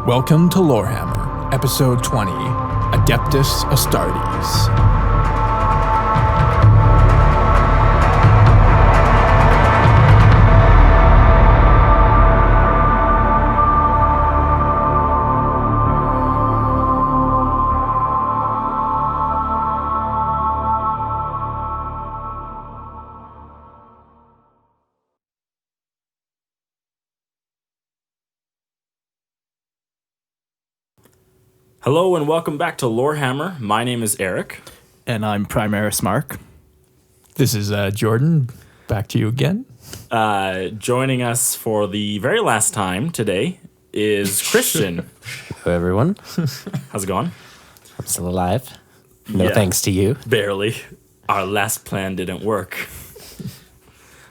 Welcome to Lorehammer, Episode 20, Adeptus Astartes. Hello and welcome back to Lorehammer. My name is Eric. And I'm Primaris Mark. This is Jordan. Back to you again. Joining us for the very last time today is Christian. Hello, everyone. How's it going? I'm still alive. No thanks to you. Barely. Our last plan didn't work.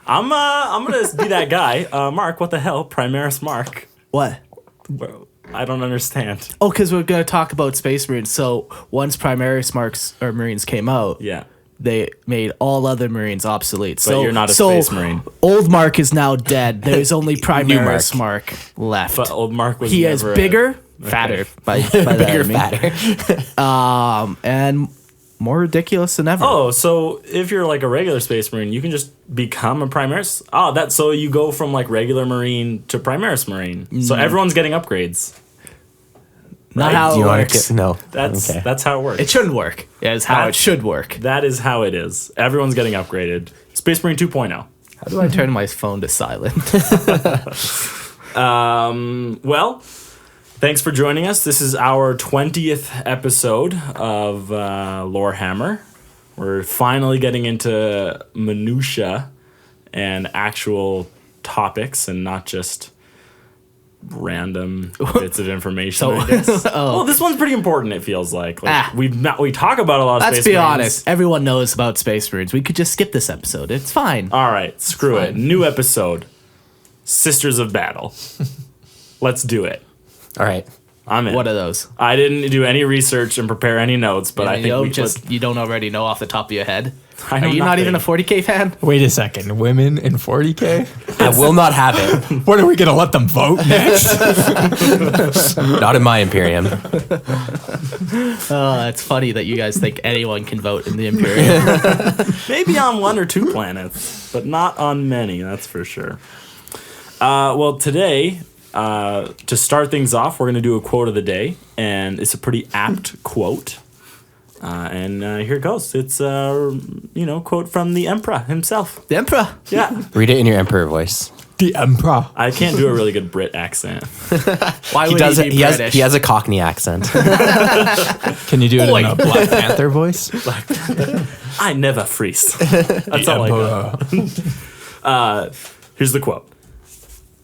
I'm gonna be that guy. Mark, what the hell? Primaris Mark. What? Well, I don't understand. Oh, because we're going to talk about Space Marines. So once Primaris Marks or Marines came out, they made all other Marines obsolete. But you're not a Space Marine. Old Mark is now dead. There's only Primaris Mark left. But old Mark was He is never bigger, fatter. By Bigger, fatter. And more ridiculous than ever. Oh, so if you're like a regular Space Marine, you can just become a Primaris? Oh, so you go from like regular Marine to Primaris Marine. So everyone's getting upgrades. Not how it works. No. That's how it works. It shouldn't work. It's how it should work. That is how it is. Everyone's getting upgraded. Space Marine 2.0. How do I turn my phone to silent? Well, thanks for joining us. This is our 20th episode of Lorehammer. We're finally getting into minutia and actual topics and not just random bits of information, I guess. Well, this one's pretty important, it feels like. We talk about a lot of Let's Space be Marines. honest. Everyone knows about Space Marines. We could just skip this episode. It's fine. All right, screw it. New episode. Sisters of Battle. Let's do it. All right. I'm in. What are those? I didn't do any research and prepare any notes, but I think you don't already know off the top of your head. I know Are you not even a nothing. 40K fan? Wait a second. Women in 40K? I will not have it. What, are we going to let them vote next? Not in my Imperium. It's funny that you guys think anyone can vote in the Imperium. Maybe on one or two planets, but not on many, that's for sure. Well, today, to start things off, we're going to do a quote of the day, and it's a pretty apt quote. And here it goes. It's quote from the Emperor himself. The Emperor. Yeah. Read it in your Emperor voice. The Emperor. I can't do a really good Brit accent. Why He would does. he be British? He has a Cockney accent. Can you do it in a Black Panther voice? I never freeze. That's all I got. Here's the quote.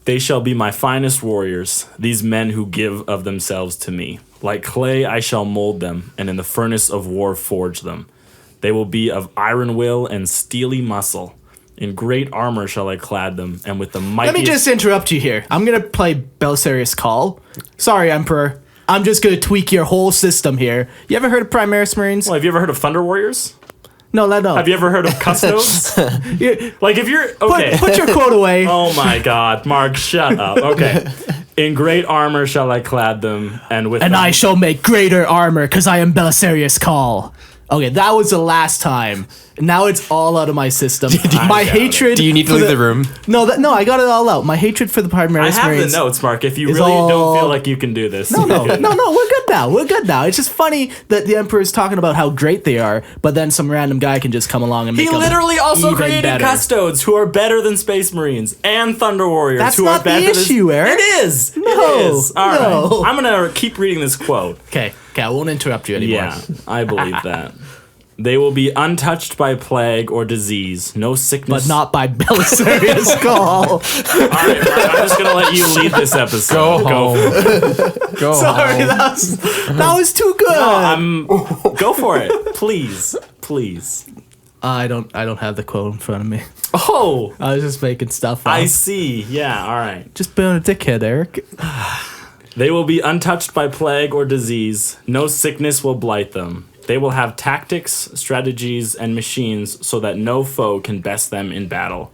They shall be my finest warriors, these men who give of themselves to me. Like clay I shall mold them, and in the furnace of war forge them. They will be of iron will and steely muscle. In great armor shall I clad them, and with the mightiest... Let me just interrupt you here. I'm going to play Belisarius Call. Sorry, Emperor. I'm just going to tweak your whole system here. You ever heard of Primaris Marines? Well, have you ever heard of Thunder Warriors? No. Have you ever heard of Custodes? Like if you're... Okay. Put your quote away. Oh my God, Mark, shut up. Okay. In great armor shall I clad them, and I shall make greater armor, because I am Belisarius Call. Okay, that was the last time. Now it's all out of my system. My hatred. Do you need to leave the room? No, I got it all out. My hatred for the Primaris I have Marines. the notes, Mark. If you really all- don't feel like you can do this. No, we're good now. We're good now. It's just funny that the Emperor is talking about how great they are, but then some random guy can just come along and make He them literally also even created better. Custodes, who are better than Space Marines, and Thunder Warriors, That's who not are better the issue, than... Eric. It is. No, it is. All no. right. I'm going to keep reading this quote. Okay, I won't interrupt you anymore. Yeah, I believe that. They will be untouched by plague or disease, no sickness... But not by Belisarius Call. All right, Mark, I'm just going to let you lead this episode. Go home. Go Sorry, home. that was too good. Go for it. Please. I don't have the quote in front of me. Oh, I was just making stuff up. I see. Yeah, all right. Just being a dickhead, Eric. They will be untouched by plague or disease. No sickness will blight them. They will have tactics, strategies, and machines so that no foe can best them in battle.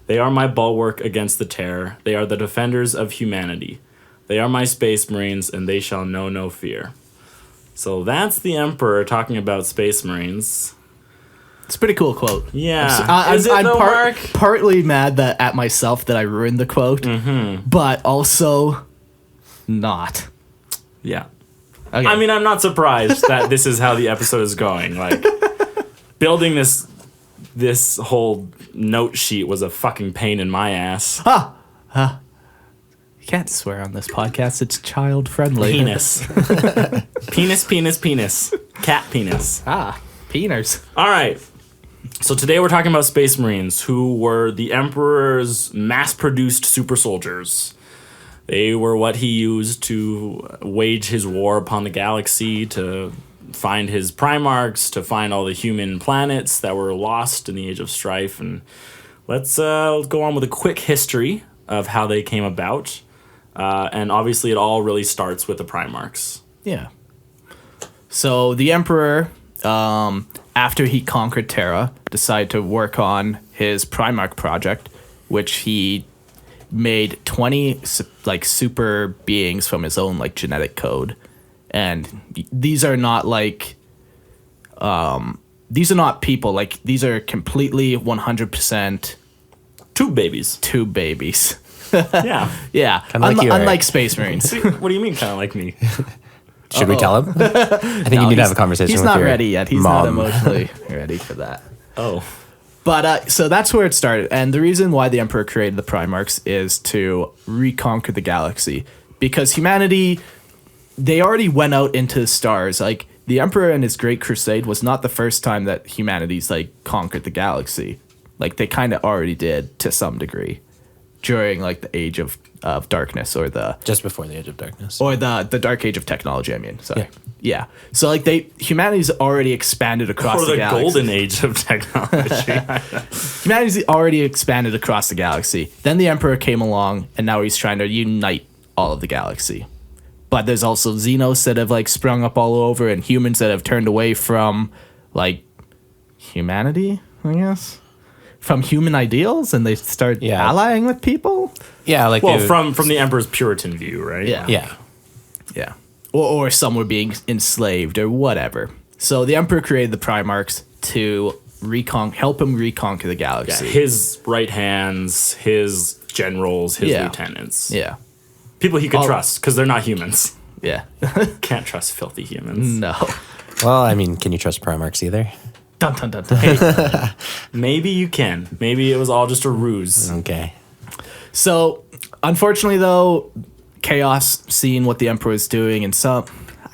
They are my bulwark against the terror. They are the defenders of humanity. They are my space marines, and they shall know no fear. So that's the Emperor talking about space marines. It's a pretty cool quote. Yeah. Is it I'm though, Mark? partly mad at myself that I ruined the quote, but also not. Yeah. Okay. I mean, I'm not surprised that this is how the episode is going. Like, building this whole note sheet was a fucking pain in my ass. You can't swear on this podcast. It's child friendly. Penis. Penis. Cat penis. Peeners. All right. So today we're talking about Space Marines, who were the Emperor's mass-produced super soldiers. They were what he used to wage his war upon the galaxy, to find his Primarchs, to find all the human planets that were lost in the Age of Strife. And let's go on with a quick history of how they came about. And obviously it all really starts with the Primarchs. Yeah. So the Emperor, after he conquered Terra, decided to work on his Primarch project, which he made 20 super beings from his own genetic code. And these are not these are not people. These are completely 100% Tube babies. tube babies. Yeah. Yeah. Kinda like you, Eric. Unlike Space Marines. What do you mean kind of like me? Should we tell him? I think you need to have a conversation He's with not your ready yet. He's mom. not emotionally ready for that. Oh. But so that's where it started. And the reason why the Emperor created the Primarchs is to reconquer the galaxy. Because humanity, they already went out into the stars. The Emperor and his Great Crusade was not the first time that humanity's conquered the galaxy. They kind of already did to some degree during the Age of Darkness, or the Just before the Age of Darkness. or the Dark Age of Technology. I mean, sorry. Yeah. Yeah. So humanity's already expanded across Or the the galaxy. golden age of technology. Humanity's already expanded across the galaxy. Then the Emperor came along, and now he's trying to unite all of the galaxy. But there's also Xenos that have sprung up all over, and humans that have turned away from humanity, I guess, from human ideals, and they start allying with people. Yeah, Well, from the Emperor's Puritan view, right? Yeah. Yeah. Yeah. Or some were being enslaved or whatever. So the Emperor created the Primarchs to help him reconquer the Yeah, galaxy. his right hands, his generals, his lieutenants. Yeah. People he could trust, because they're not humans. Yeah. Can't trust filthy humans. No. Well, I mean, can you trust Primarchs either? Dun, dun, dun, dun. Maybe you can. Maybe it was all just a ruse. Okay. So, unfortunately, though, Chaos seeing what the Emperor is doing, and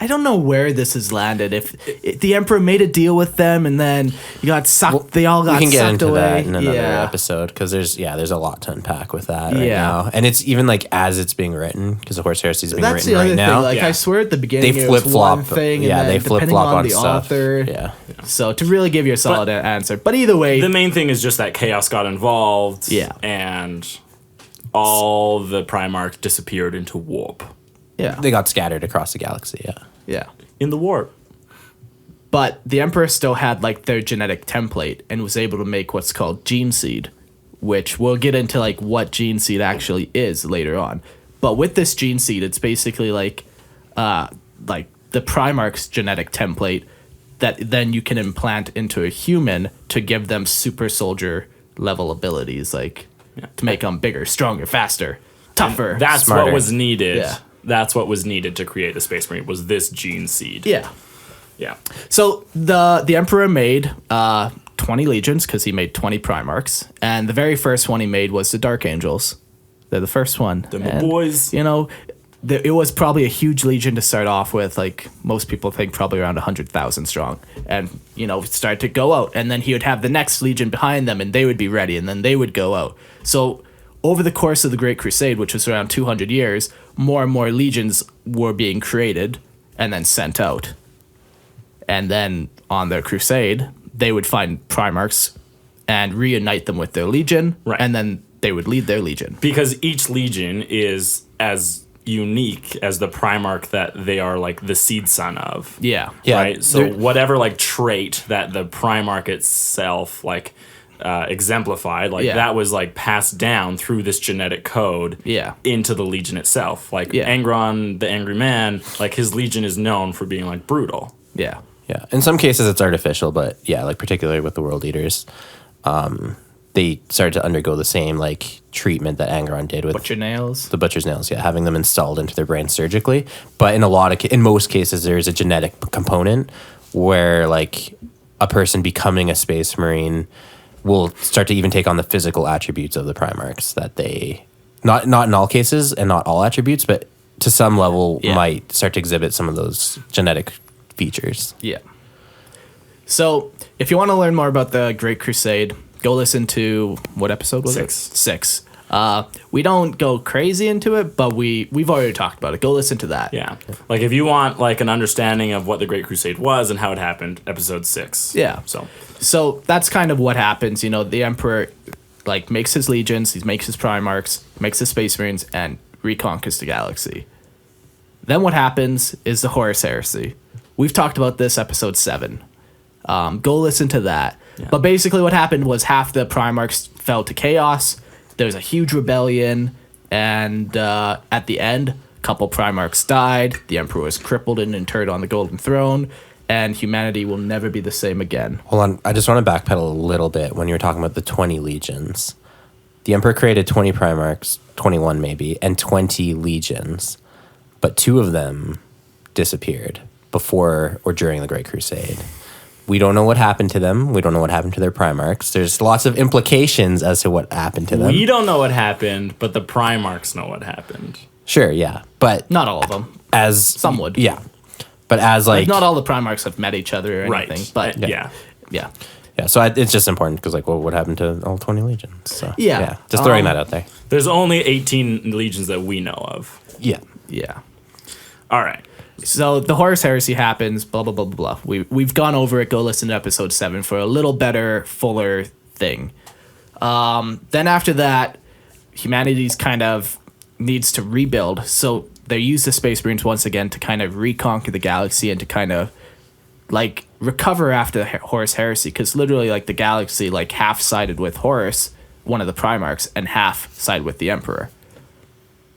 I don't know where this has landed. If the Emperor made a deal with them, and then he got sucked, they all got sucked away. We can get into that in another Yeah. episode, because there's a lot to unpack with that right Yeah. now. And it's even as it's being written, because the Horse Heresy is being That's written the other right now. thing. Yeah. I swear at the beginning They it was flip-flop. one thing, Yeah, and then they depending flip-flop on on the stuff. author. Yeah. So to really give you a solid answer, but either way, The main thing is just that Chaos got involved. Yeah. And all the Primarchs disappeared into warp. yeah, They got scattered across the galaxy, yeah. yeah. In the warp. But the Emperor still had their genetic template and was able to make what's called gene seed, which we'll get into what gene seed actually is later on. But with this gene seed, it's basically the Primarch's genetic template that then you can implant into a human to give them super soldier level abilities, to make them bigger, stronger, faster, tougher. That's Smarter. what was needed. Yeah. That's what was needed to create the Space Marine, was this gene seed. yeah. Yeah. So the Emperor made 20 legions, because he made 20 Primarchs, and the very first one he made was the Dark Angels. They're the first one. Them And, boys. It was probably a huge legion to start off with. Most people think probably around 100,000 strong, and started to go out, and then he would have the next legion behind them, and they would be ready, and then they would go out. So over the course of the Great Crusade, which was around 200 years, more and more legions were being created and then sent out. And then on their crusade, they would find Primarchs and reunite them with their legion, Right. and then they would lead their legion. Because each legion is as unique as the Primarch that they are the seed son of. Yeah. Yeah, Right? So they're- whatever trait that the Primarch itself exemplified. Like that was like passed down through this genetic code into the Legion itself. Like Angron, the Angry Man, like his Legion is known for being like brutal. Yeah. Yeah. In some cases it's artificial, but yeah, like particularly with the World Eaters, they started to undergo the same like treatment that Angron did with Butcher nails. the butcher's nails, having them installed into their brain surgically. But in most cases, there's a genetic component where like a person becoming a Space Marine will start to even take on the physical attributes of the Primarchs that they, not in all cases and not all attributes, but to some level might start to exhibit some of those genetic features. Yeah. So if you want to learn more about the Great Crusade, go listen to, what episode was it? 6. We don't go crazy into it, but we've already talked about it. Go listen to that. Yeah. Like if you want like an understanding of what the Great Crusade was and how it happened, episode 6. Yeah. So that's kind of what happens. You know, the Emperor like makes his legions, he makes his Primarchs, makes his Space Marines, and reconquers the galaxy. Then what happens is the Horus Heresy. We've talked about this episode 7. Go listen to that. Yeah. But basically what happened was half the Primarchs fell to chaos. There was a huge rebellion, and at the end, a couple Primarchs died. The Emperor was crippled and interred on the Golden Throne, and humanity will never be the same again. Hold on, I just want to backpedal a little bit when you were talking about the 20 legions. The Emperor created 20 Primarchs, 21 maybe, and 20 legions, but 2 of them disappeared before or during the Great Crusade. We don't know what happened to them. We don't know what happened to their Primarchs. There's lots of implications as to what happened to them. We don't know what happened, but the Primarchs know what happened. Sure, yeah. But not all of them. Some would. Yeah. But as like not all the Primarchs have met each other or anything. But yeah. So it's just important because like, well, what happened to all 20 legions? So just throwing that out there. There's only 18 legions that we know of. Yeah. All right. So the Horus Heresy happens, blah, blah, blah, blah, blah. We've gone over it. Go listen to episode 7 for a little better, fuller thing. Then after that, humanity's kind of needs to rebuild. So they use the Space Marines once again to kind of reconquer the galaxy and to kind of like recover after the Horus Heresy. Because literally like the galaxy like half sided with Horus, one of the Primarchs, and half sided with the Emperor.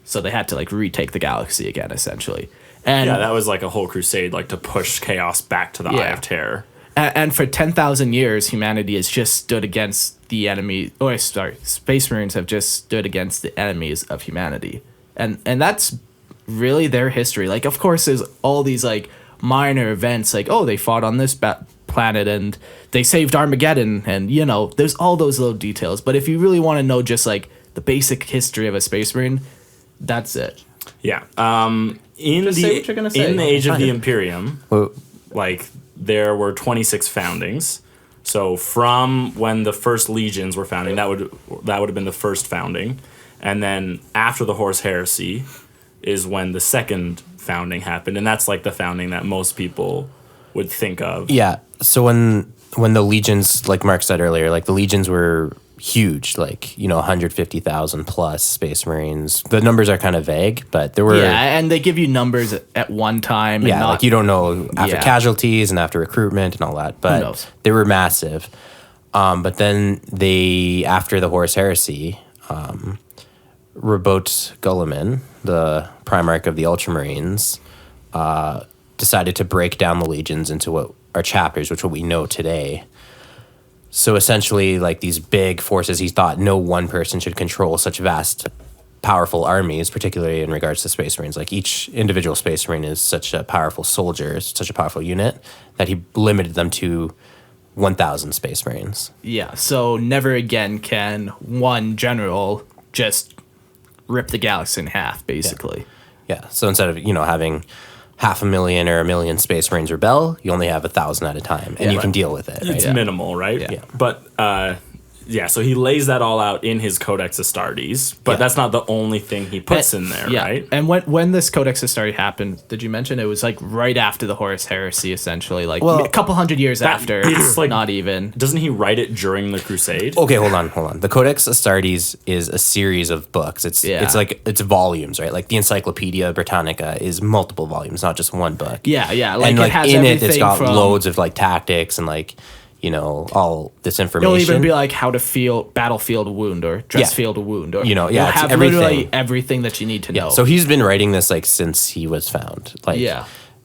So they had to like retake the galaxy again, essentially. And that was like a whole crusade, like to push chaos back to the Eye of Terror. And for 10,000 years, humanity has just stood against the enemy. Space Marines have just stood against the enemies of humanity, and that's really their history. Like, of course, there's all these like minor events, like they fought on this planet and they saved Armageddon, and you know, there's all those little details. But if you really want to know just like the basic history of a Space Marine, that's it. Yeah. In the Age of the Imperium, like there were 26 foundings. So from when the first legions were founding, that would have been the first founding, and then after the Horus Heresy is when the second founding happened, and that's like the founding that most people would think of. Yeah. So when the legions, like Mark said earlier, like the legions were huge, like, you know, 150,000 plus Space Marines. The numbers are kind of vague, but there were... Yeah, and they give you numbers at one time. Yeah, like you don't know after casualties and after recruitment and all that, but they were massive. But then after the Horus Heresy, Rabot Guilliman, the Primarch of the Ultramarines, decided to break down the legions into what are chapters, which are what we know today. So essentially, like these big forces, he thought no one person should control such vast, powerful armies, particularly in regards to Space Marines. Like each individual Space Marine is such a powerful soldier, such a powerful unit, that he limited them to 1,000 Space Marines. Yeah, so never again can one general just rip the galaxy in half, basically. Yeah, so instead of, you know, having 500,000 or 1 million Space Marines rebel, you only have 1,000 at a time, and you can deal with it. Right? It's minimal, right? Yeah. But so he lays that all out in his Codex Astartes, but that's not the only thing he puts in there, right? And when this Codex Astartes happened, did you mention it was like right after the Horus Heresy, essentially, like a couple hundred years after? It's like not even. Doesn't he write it during the Crusade? Okay, hold on. The Codex Astartes is a series of books. It's volumes, right? Like the Encyclopedia Britannica is multiple volumes, not just one book. Yeah. Like and like it has in everything it's got loads of like tactics and like, all this information. It'll even be like how to feel battlefield wound or dress field wound, or it'll it's have everything. literally everything that you need to know. So he's been writing this like since he was found. Like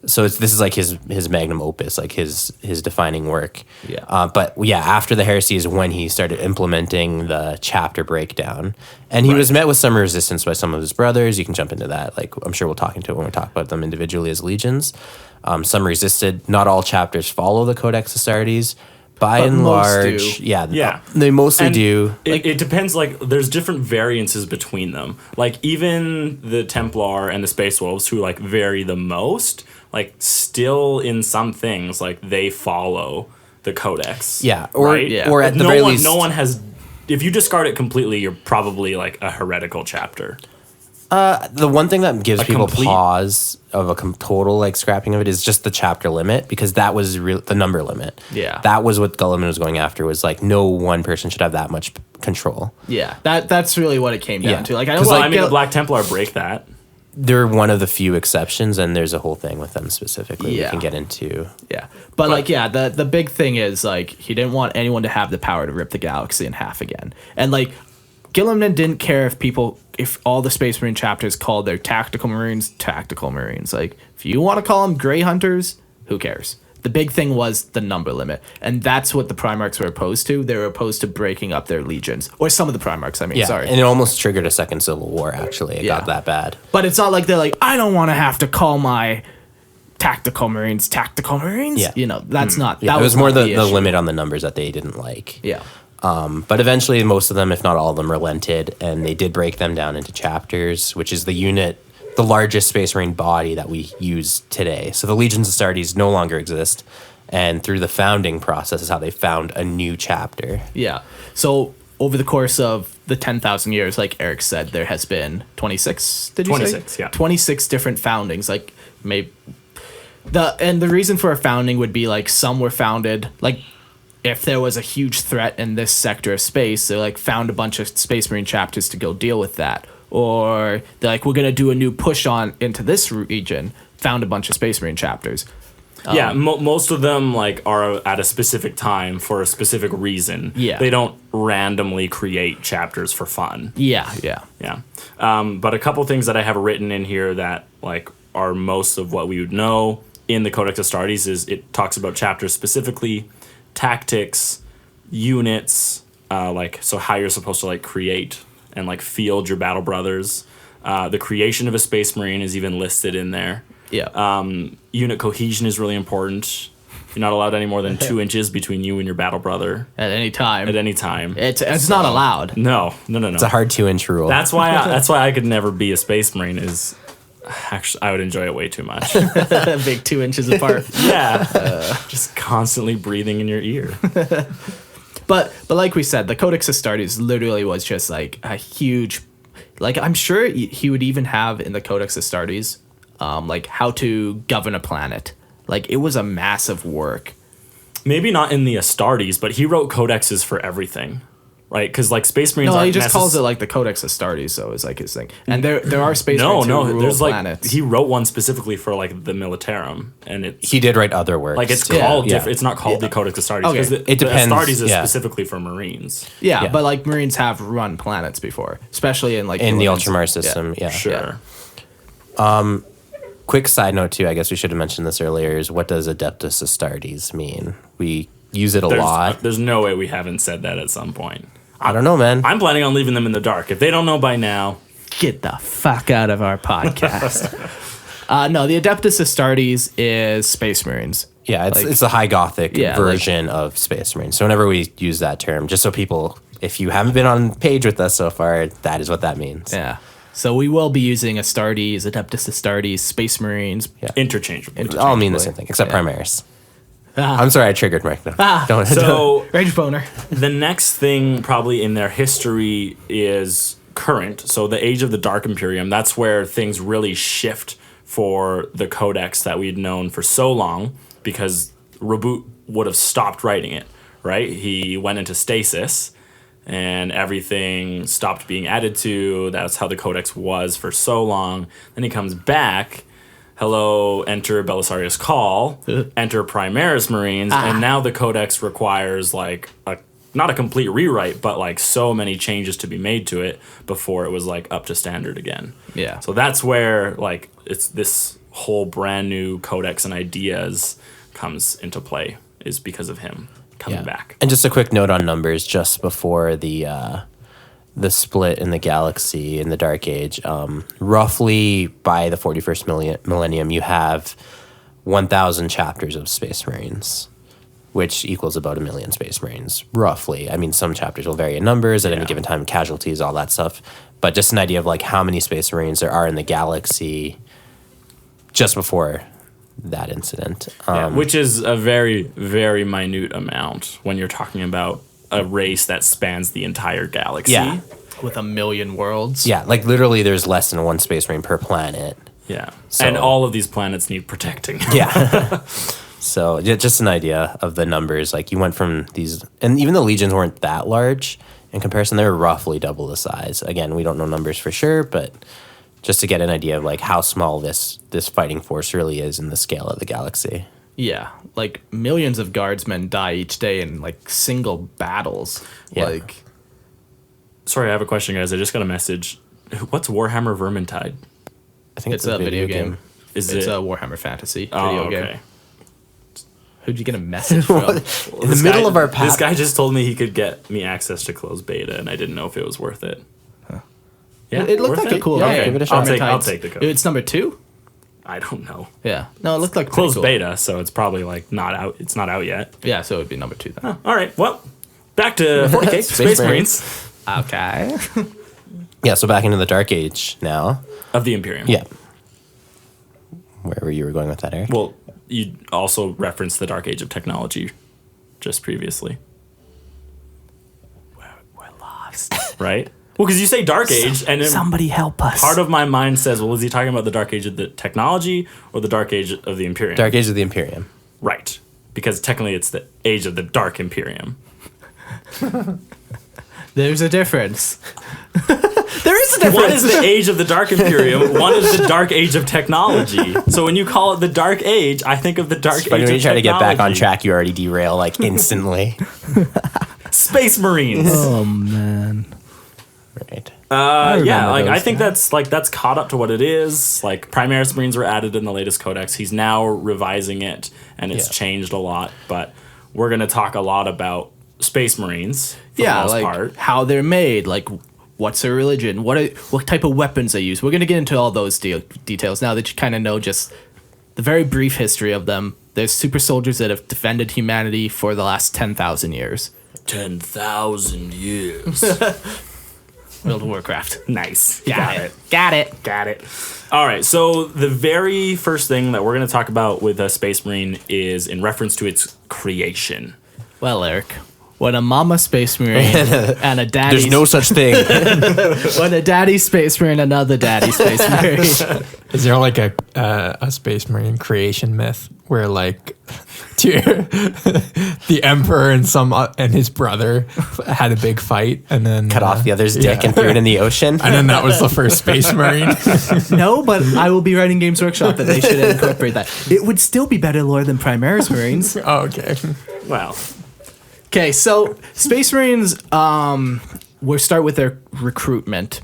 So this is like his magnum opus, like his defining work. Yeah. But after the heresy is when he started implementing the chapter breakdown, and he was met with some resistance by some of his brothers. You can jump into that. Like I'm sure we'll talk into it when we talk about them individually as legions. Some resisted. Not all chapters follow the Codex Astartes. But and large, they mostly do. It depends. Like, there's different variances between them. Like, even the Templar and the Space Wolves, who like vary the most, like still in some things, like they follow the Codex. Yeah, or at the very least, no one has. If you discard it completely, you're probably like a heretical chapter. The one thing that gives people pause of a total like scrapping of it is just the chapter limit, because that was the number limit. Yeah, that was what Gulliman was going after. Was like no one person should have that much control. Yeah, that's really what it came down to. Like, the Black Templar break that. They're one of the few exceptions, and there's a whole thing with them specifically we can get into. Yeah, but the big thing is like he didn't want anyone to have the power to rip the galaxy in half again, and like Gilliman didn't care if all the Space Marine chapters called their tactical Marines. Like, if you want to call them Grey Hunters, who cares? The big thing was the number limit, and that's what the Primarchs were opposed to. They were opposed to breaking up their legions, or some of the Primarchs. Sorry. And it almost triggered a second civil war. Actually, it got that bad. But it's not like they're like, I don't want to have to call my tactical Marines. Yeah, that's not. Yeah, that it was more the issue. limit on the numbers that they didn't like. Yeah. But eventually, most of them, if not all of them, relented, and they did break them down into chapters, which is the largest Space Marine body that we use today. So the Legions of Astartes no longer exist, and through the founding process is how they found a new chapter. Yeah. So over the course of the 10,000 years, like Eric said, there has been 26. Did you 26, say? Yeah. 26 different foundings. Like maybe the reason for a founding would be like some were founded like. If there was a huge threat in this sector of space, they like found a bunch of Space Marine chapters to go deal with that. Or they're like, we're going to do a new push on into this region, found a bunch of Space Marine chapters. Most of them like are at a specific time for a specific reason. Yeah. They don't randomly create chapters for fun. Yeah. But a couple things that I have written in here that like are most of what we would know in the Codex Astartes is it talks about chapters specifically, tactics, units, so how you're supposed to like create and like field your battle brothers. The creation of a Space Marine is even listed in there. Yeah. Unit cohesion is really important. You're not allowed any more than 2 inches between you and your battle brother At any time. It's not allowed. No. It's a hard 2-inch rule. That's why I could never be a Space Marine. Is actually I would enjoy it way too much. Big 2 inches apart. Yeah. Just constantly breathing in your ear. But like we said, the Codex Astartes literally was just like a huge, like I'm sure he would even have in the Codex Astartes, like how to govern a planet. Like it was a massive work. Maybe not in the Astartes, but he wrote codexes for everything. Right, because like Space Marines. No, he just calls it like the Codex Astartes, so it's like his thing. And there are Space Marines who rule there's planets. Like he wrote one specifically for like the Militarum, and he did write other works. Like it's called different. It's not called the Codex Astartes. Okay. It depends. The Astartes is specifically for Marines. Yeah, but like Marines have run planets before, especially in like in the Ultramar system. Yeah, sure. Yeah. Quick side note too. I guess we should have mentioned this earlier. Is what does Adeptus Astartes mean? We use it a lot. There's no way we haven't said that at some point. I don't know, man. I'm planning on leaving them in the dark. If they don't know by now, get the fuck out of our podcast. No, the Adeptus Astartes is Space Marines. Yeah, it's a high Gothic version of Space Marines. So whenever we use that term, just so people, if you haven't been on page with us so far, that is what that means. Yeah. So we will be using Astartes, Adeptus Astartes, Space Marines. Yeah. Interchangeably. It all mean the same thing, except Primaris. I'm sorry, I triggered Mike. So Rage Boner. The next thing probably in their history is current. So the Age of the Dark Imperium, that's where things really shift for the Codex that we'd known for so long, because Reboot would have stopped writing it, right? He went into stasis and everything stopped being added to. That's how the Codex was for so long. Then he comes back hello, enter Belisarius Call, enter Primaris Marines, and now the Codex requires like not a complete rewrite, but like so many changes to be made to it before it was like up to standard again. Yeah. So that's where like it's this whole brand new Codex and ideas comes into play, is because of him coming back. And just a quick note on numbers, just before the split in the galaxy in the Dark Age, roughly by the 41st millennium, you have 1,000 chapters of Space Marines, which equals about 1 million Space Marines, roughly. I mean, some chapters will vary in numbers at any given time, casualties, all that stuff. But just an idea of like how many Space Marines there are in the galaxy just before that incident. Which is a very, very minute amount when you're talking about a race that spans the entire galaxy. Yeah. With 1 million worlds. Yeah, like literally there's less than one Space Marine per planet. Yeah. So- and all of these planets need protecting. Yeah. So just an idea of the numbers. Like you went from these, and even the legions weren't that large in comparison. They were roughly double the size. Again, we don't know numbers for sure, but just to get an idea of like how small this fighting force really is in the scale of the galaxy. Yeah, like millions of guardsmen die each day in like single battles. Yeah. Like, Sorry, I have a question, guys. I just got a message. What's Warhammer Vermintide? I think it's a video game. Is It's it? a Warhammer Fantasy Oh, video okay. game. Who'd you get a message from? In the middle of our This path. guy just told me he could get me access to closed beta, and I didn't know if it was worth it. Yeah, It looked worth like a cool Yeah, game. give it a shot. I'll take the code. It's number 2? I don't know. Yeah. No, it looked like Closed pretty cool. beta, so it's probably like not out. It's not out yet. Yeah, so it would be number 2 then. All right. Well, back to 40K Space Marines Okay. Yeah, so back into the Dark Age now. of the Imperium. Yeah. Wherever you were going with that, Eric. Well, you also referenced the Dark Age of Technology just previously, We're lost. right? Well, because you say Dark Age, and then Somebody help us. part of my mind says, well, is he talking about the Dark Age of the Technology or the Dark Age of the Imperium? Dark Age of the Imperium. Right. Because technically it's the Age of the Dark Imperium. There's a difference. There is a difference. One is the Age of the Dark Imperium, one is the Dark Age of Technology. So when you call it the Dark Age, I think of the Dark Age But when of you try to get back on Technology. track, you already derail like instantly. Space Marines. Oh, man. Right. Yeah, like I those think that's caught up to what it is. Like Primaris Marines were added in the latest codex. He's now revising it, and it's Yeah. changed a lot. But we're gonna talk a lot about Space Marines for Yeah, the most like part. how they're made, like what's their religion, what type of weapons they use. We're going to get into all those details now that you kind of know just the very brief history of them. There's super soldiers that have defended humanity for the last 10,000 years. 10,000 years. World of Warcraft. Nice. Got it. Got it. All right. So the very first thing that we're going to talk about with a Space Marine is in reference to its creation. Well, Eric, when a mama space marine and a daddy There's no such thing. when a daddy space marine and another daddy space marine. Is there like a Space Marine creation myth where like the Emperor and his brother had a big fight and then Cut off the other's dick and threw it in the ocean. and then that was the first Space Marine? No, but I will be writing Games Workshop that they should incorporate that. It would still be better lore than Primaris Marines. Oh, okay. Well, Okay, so Space Marines, we'll start with their recruitment.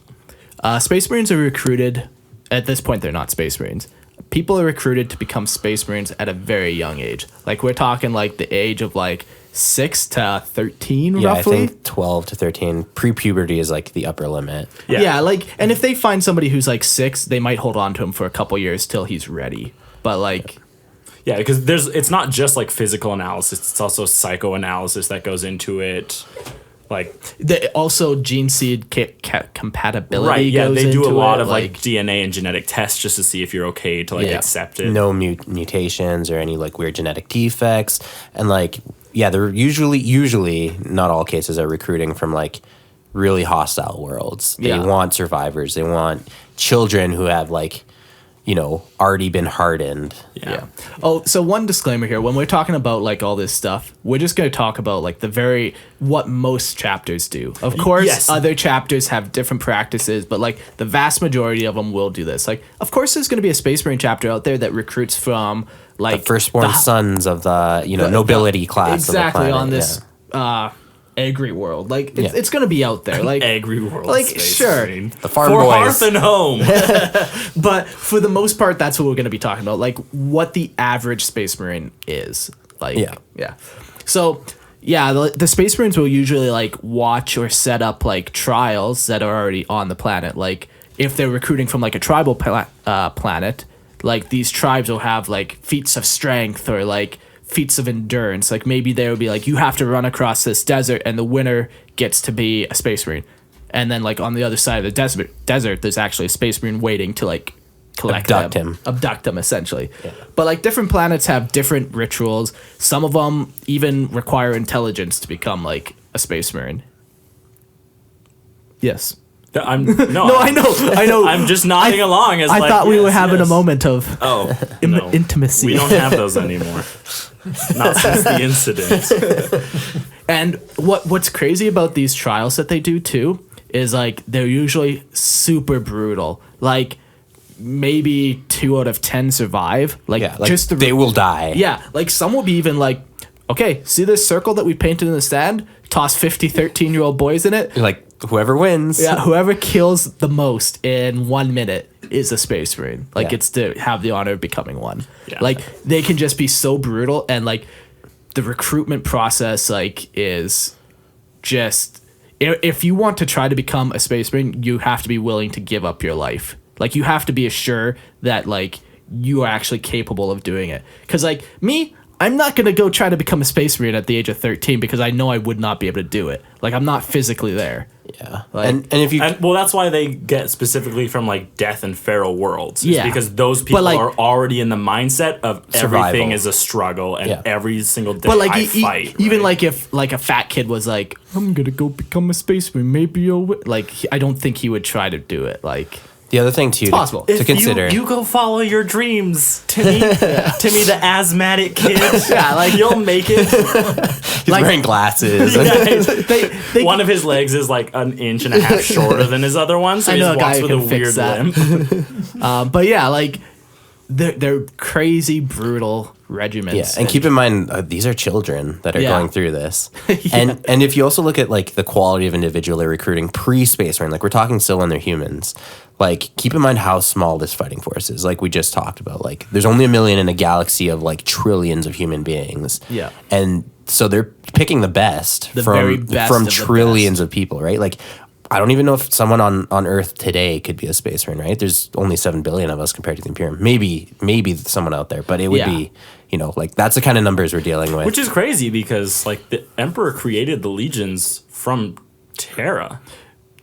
Space Marines are recruited, at this point they're not Space Marines. People are recruited to become Space Marines at a very young age. Like we're talking like the age of like 6 to 13 Yeah, roughly. I think 12 to 13. Pre-puberty is like the upper limit. Yeah, like, and if they find somebody who's like 6, they might hold on to him for a couple years till he's ready. But like, yeah, because it's not just like physical analysis; it's also psychoanalysis that goes into it. Like, also gene seed compatibility. right? Yeah, goes they do a into lot it, of like DNA and genetic tests just to see if you're okay to like Yeah. accept it. No mutations or any like weird genetic defects. And like, yeah, they're usually, not all cases are recruiting from like really hostile worlds. They Yeah. want survivors. They want children who have like already been hardened. Yeah. Oh, so one disclaimer here. When we're talking about like all this stuff, we're just going to talk about like what most chapters do. Of course, Yes. other chapters have different practices, but like the vast majority of them will do this. Like, of course, there's going to be a Space Marine chapter out there that recruits from like The firstborn sons of the nobility class. exactly of the planet. on this agri world. Like, it's going to be out there. Like, Agri world. Like, Space sure. Marine. The farm For boys. hearth and home. But for the most part, that's what we're going to be talking about. Like what the average Space Marine is. Like, yeah. So, yeah, the Space Marines will usually like watch or set up like trials that are already on the planet. Like if they're recruiting from like a tribal planet, like these tribes will have like feats of strength or like feats of endurance. Like maybe they would be like, you have to run across this desert and the winner gets to be a Space Marine. And then like on the other side of the desert, there's actually a Space Marine waiting to like collect abduct them essentially. Yeah. But like different planets have different rituals. Some of them even require intelligence to become like a Space Marine. Yes. No, I know. I'm just nodding along. As I thought we were having a moment of no. intimacy. We don't have those anymore. Not since the incident. And what's crazy about these trials that they do too is like they're usually super brutal. Like maybe 2 out of 10 survive. Like they will die. Yeah, like some will be even like, okay, see this circle that we painted in the sand? Toss 50 13-year-old boys in it. Like whoever wins. Yeah, whoever kills the most in 1 minute is a Space Marine. Like it's to have the honor of becoming one. Yeah. Like they can just be so brutal, and like the recruitment process like is just, if you want to try to become a Space Marine, you have to be willing to give up your life. Like you have to be assured that like you are actually capable of doing it. Because like me, I'm not going to go try to become a Space Marine at the age of 13 because I know I would not be able to do it. Like I'm not physically there. Yeah. Like, and if you well, that's why they get specifically from like Death and Feral Worlds. Yeah. Because those people like, are already in the mindset of survival. everything is a struggle and every single day but like I fight. even right? like if like a fat kid was like, I'm going to go become a Space Marine, maybe you'll like I don't think he would try to do it. Like the other thing too possible. to consider. You go follow your dreams, Timmy. Timmy, the asthmatic kid. Yeah, like you'll make it. He's wearing glasses. they One of his legs is like 1.5 inches shorter than his other one, so I he know just a walks guy with who a can fix weird that. limp. But yeah, like they're crazy brutal regiments. Yeah, and keep in mind these are children that are Yeah. going through this, and if you also look at like the quality of individual they're recruiting pre-Space Marine, like we're talking still when they're humans. Like keep in mind how small this fighting force is. Like we just talked about, like there's only 1 million in a galaxy of like trillions of human beings. Yeah. and so they're picking the best very best from of the trillions of people, right? Like I don't even know if someone on Earth today could be a Space Marine, right? There's only 7 billion of us compared to the Imperium. Maybe someone out there, but it would be, like that's the kind of numbers we're dealing with. Which is crazy because like the Emperor created the legions from Terra.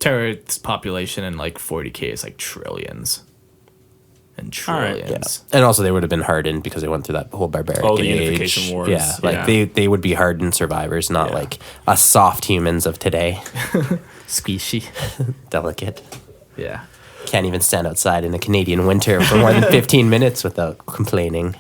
Terra's population in like 40K is like trillions. And trillions. And also they would have been hardened because they went through that whole barbaric Oh, the age. Unification Wars. Yeah, like they would be hardened survivors, not like us soft humans of today. Squishy. Delicate. Yeah. Can't even stand outside in a Canadian winter for more than 15 minutes without complaining.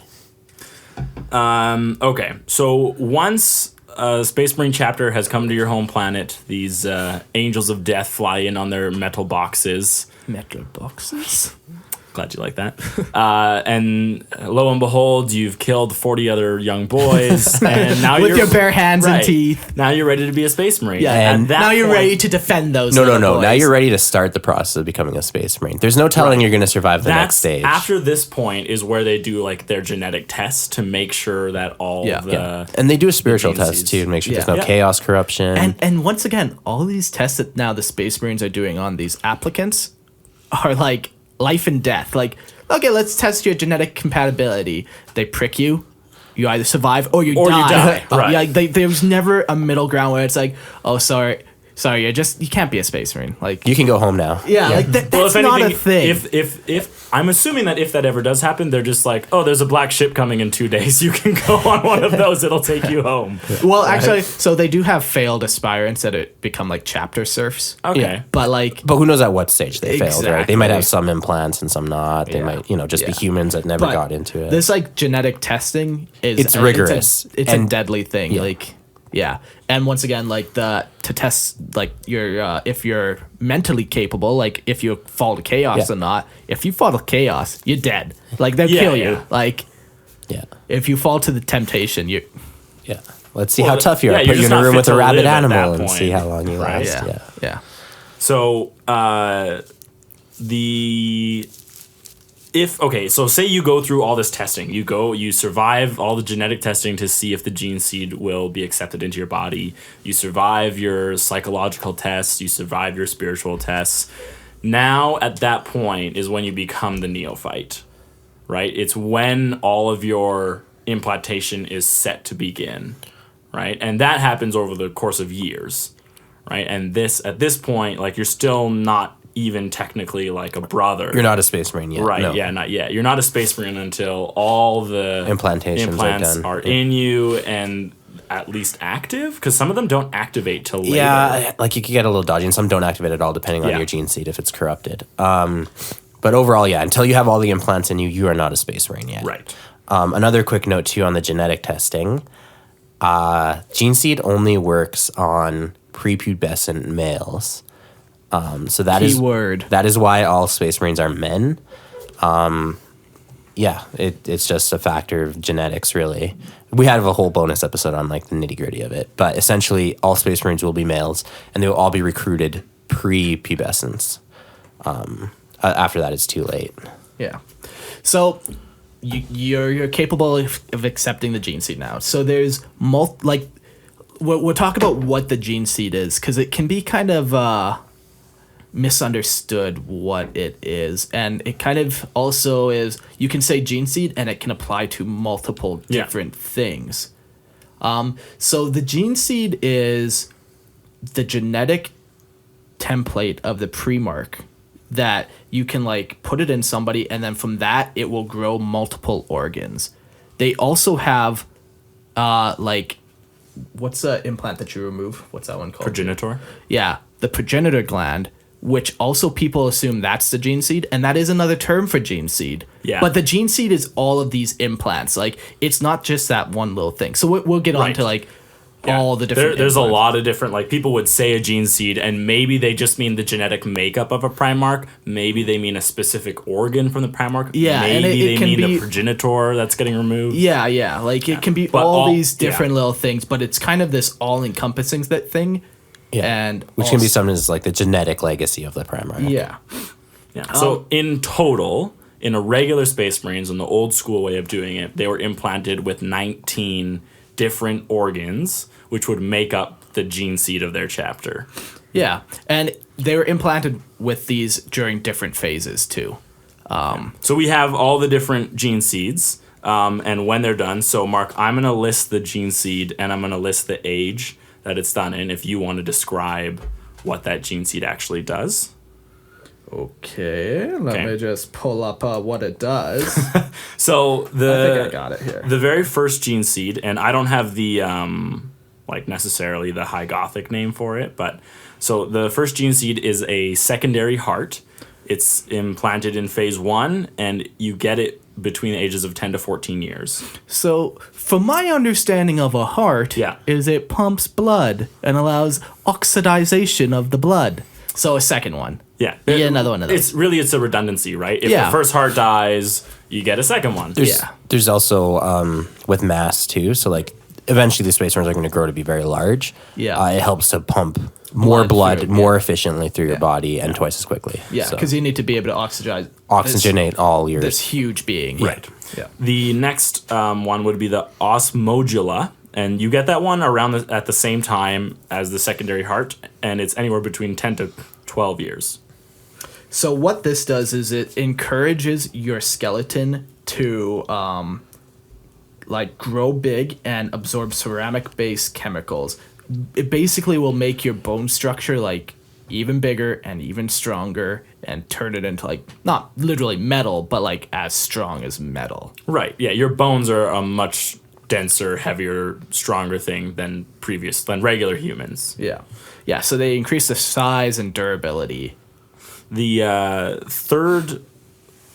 Okay, so once a Space Marine chapter has come to your home planet, these angels of death fly in on their metal boxes. Metal boxes? Glad you like that. And lo and behold, you've killed 40 other young boys. And now With you're, your bare hands and teeth. Now you're ready to be a Space Marine. Yeah, At and that now you're point- ready to defend those. No. little Now boys. you're ready to start the process of becoming a Space Marine. There's no telling you're going to survive the next stage. After this point is where they do like their genetic tests to make sure that all the And they do a spiritual genes test too to make sure there's Yeah. no chaos, corruption. And once again, all these tests that now the Space Marines are doing on these applicants are like life and death. Like, okay, let's test your genetic compatibility. They prick you. You either survive or you die. die, right. Yeah, there's never a middle ground where it's like, oh, sorry, sorry, you can't be a space marine. Like You can go home now. like that's Well, if not anything, a thing. if I'm assuming that if that ever does happen, they're just like, oh, there's a black ship coming in 2 days. You can go on one of those. It'll take you home. Well, actually, so they do have failed aspirants that it become like chapter serfs. Okay. Yeah. But like, But who knows at what stage they failed, right? They might Exactly. have some implants and some not. They Yeah. might, just be Yeah. humans that never but got into it. this like genetic testing is It's rigorous. It's a And- deadly thing. Yeah. Like, yeah, and once again, like to test like your if you're mentally capable, like if you fall to chaos Yeah. or not. If you fall to chaos, you're dead. Like they'll Yeah, kill you. yeah. Like yeah. if you fall to the temptation, you. Yeah. Let's see Well, how tough you are. yeah, Put you're you just in a not room fit with a to rabid live at that animal and point, see how long you right? last. Yeah. Yeah. So so say you go through all this testing. You survive all the genetic testing to see if the gene seed will be accepted into your body. You survive your psychological tests. You survive your spiritual tests. Now, at that point is when you become the neophyte, right? It's when all of your implantation is set to begin, right? And that happens over the course of years, right? And at this point, like, you're still not even technically like a brother. You're not a space marine yet. Right, No. yeah, not yet. You're not a space marine until all the Implantations are implants done. are Yeah. in you and at least active, because some of them don't activate till later. Yeah, like you could get a little dodgy, and some don't activate at all, depending on Yeah. your gene seed if it's corrupted. But overall, yeah, until you have all the implants in you, you are not a space marine yet. Right. Another quick note too on the genetic testing: gene seed only works on prepubescent males. So that is Keyword. that is why all space marines are men. Yeah, it's just a factor of genetics, really. We had a whole bonus episode on like the nitty gritty of it, but essentially, all space marines will be males, and they will all be recruited pre-pubescence. After that, it's too late. Yeah. So you're capable of accepting the gene seed now. So there's we'll talk about what the gene seed is, because it can be kind of misunderstood what it is, and it kind of also is, you can say gene seed and it can apply to multiple different things. So the gene seed is the genetic template of the pre-mark that you can like put it in somebody, and then from that it will grow multiple organs. They also have what's the implant that you remove? What's that one called? Progenitor. Yeah, the progenitor gland, which also people assume that's the gene seed, and that is another term for gene seed. Yeah. But the gene seed is all of these implants. Like, it's not just that one little thing. So we'll get on Right. to like Yeah. all the different. There's a implants. lot of different, like, people would say a gene seed and maybe they just mean the genetic makeup of a Primarch. Maybe they mean a specific organ from the Primarch. Yeah, and maybe it they can mean be- the progenitor that's getting removed. Yeah. Like it can be But all all- these different little things, but it's kind of this all-encompassing thing. Yeah, And which can be also- something as like the genetic legacy of the Primarch. Yeah. Yeah. So in total, in a regular Space Marines, in the old school way of doing it, they were implanted with 19 different organs, which would make up the gene seed of their chapter. Yeah. And they were implanted with these during different phases too. So we have all the different gene seeds, and when they're done. So Mark, I'm going to list the gene seed, and I'm going to list the age that it's done in if you want to describe what that gene seed actually does. Okay, let Okay. me just pull up what it does. So I think I got it here. The very first gene seed, and I don't have the like necessarily the High Gothic name for it, but so the first gene seed is a secondary heart. It's implanted in phase 1, and you get it between the ages of 10 to 14 years. So, from my understanding of a heart, Yeah. is it pumps blood and allows oxidization of the blood. So a second one. Yeah. You get another one of those. It's a redundancy, right? If Yeah. the first heart dies, you get a second one. There's also with mass too. So like eventually the space marines are going to grow to be very large. Yeah. It helps to pump more blood through, more efficiently through your body and twice as quickly. Yeah, So because you need to be able to oxygenate all your this huge being. Right. Yeah. The next one would be the osmodula, and you get that one at the same time as the secondary heart, and it's anywhere between 10 to 12 years. So what this does is it encourages your skeleton to like grow big and absorb ceramic-based chemicals, it basically will make your bone structure like even bigger and even stronger and turn it into like not literally metal, but like as strong as metal. Right. Yeah. Your bones are a much denser, heavier, stronger thing than regular humans. Yeah. Yeah. So they increase the size and durability. The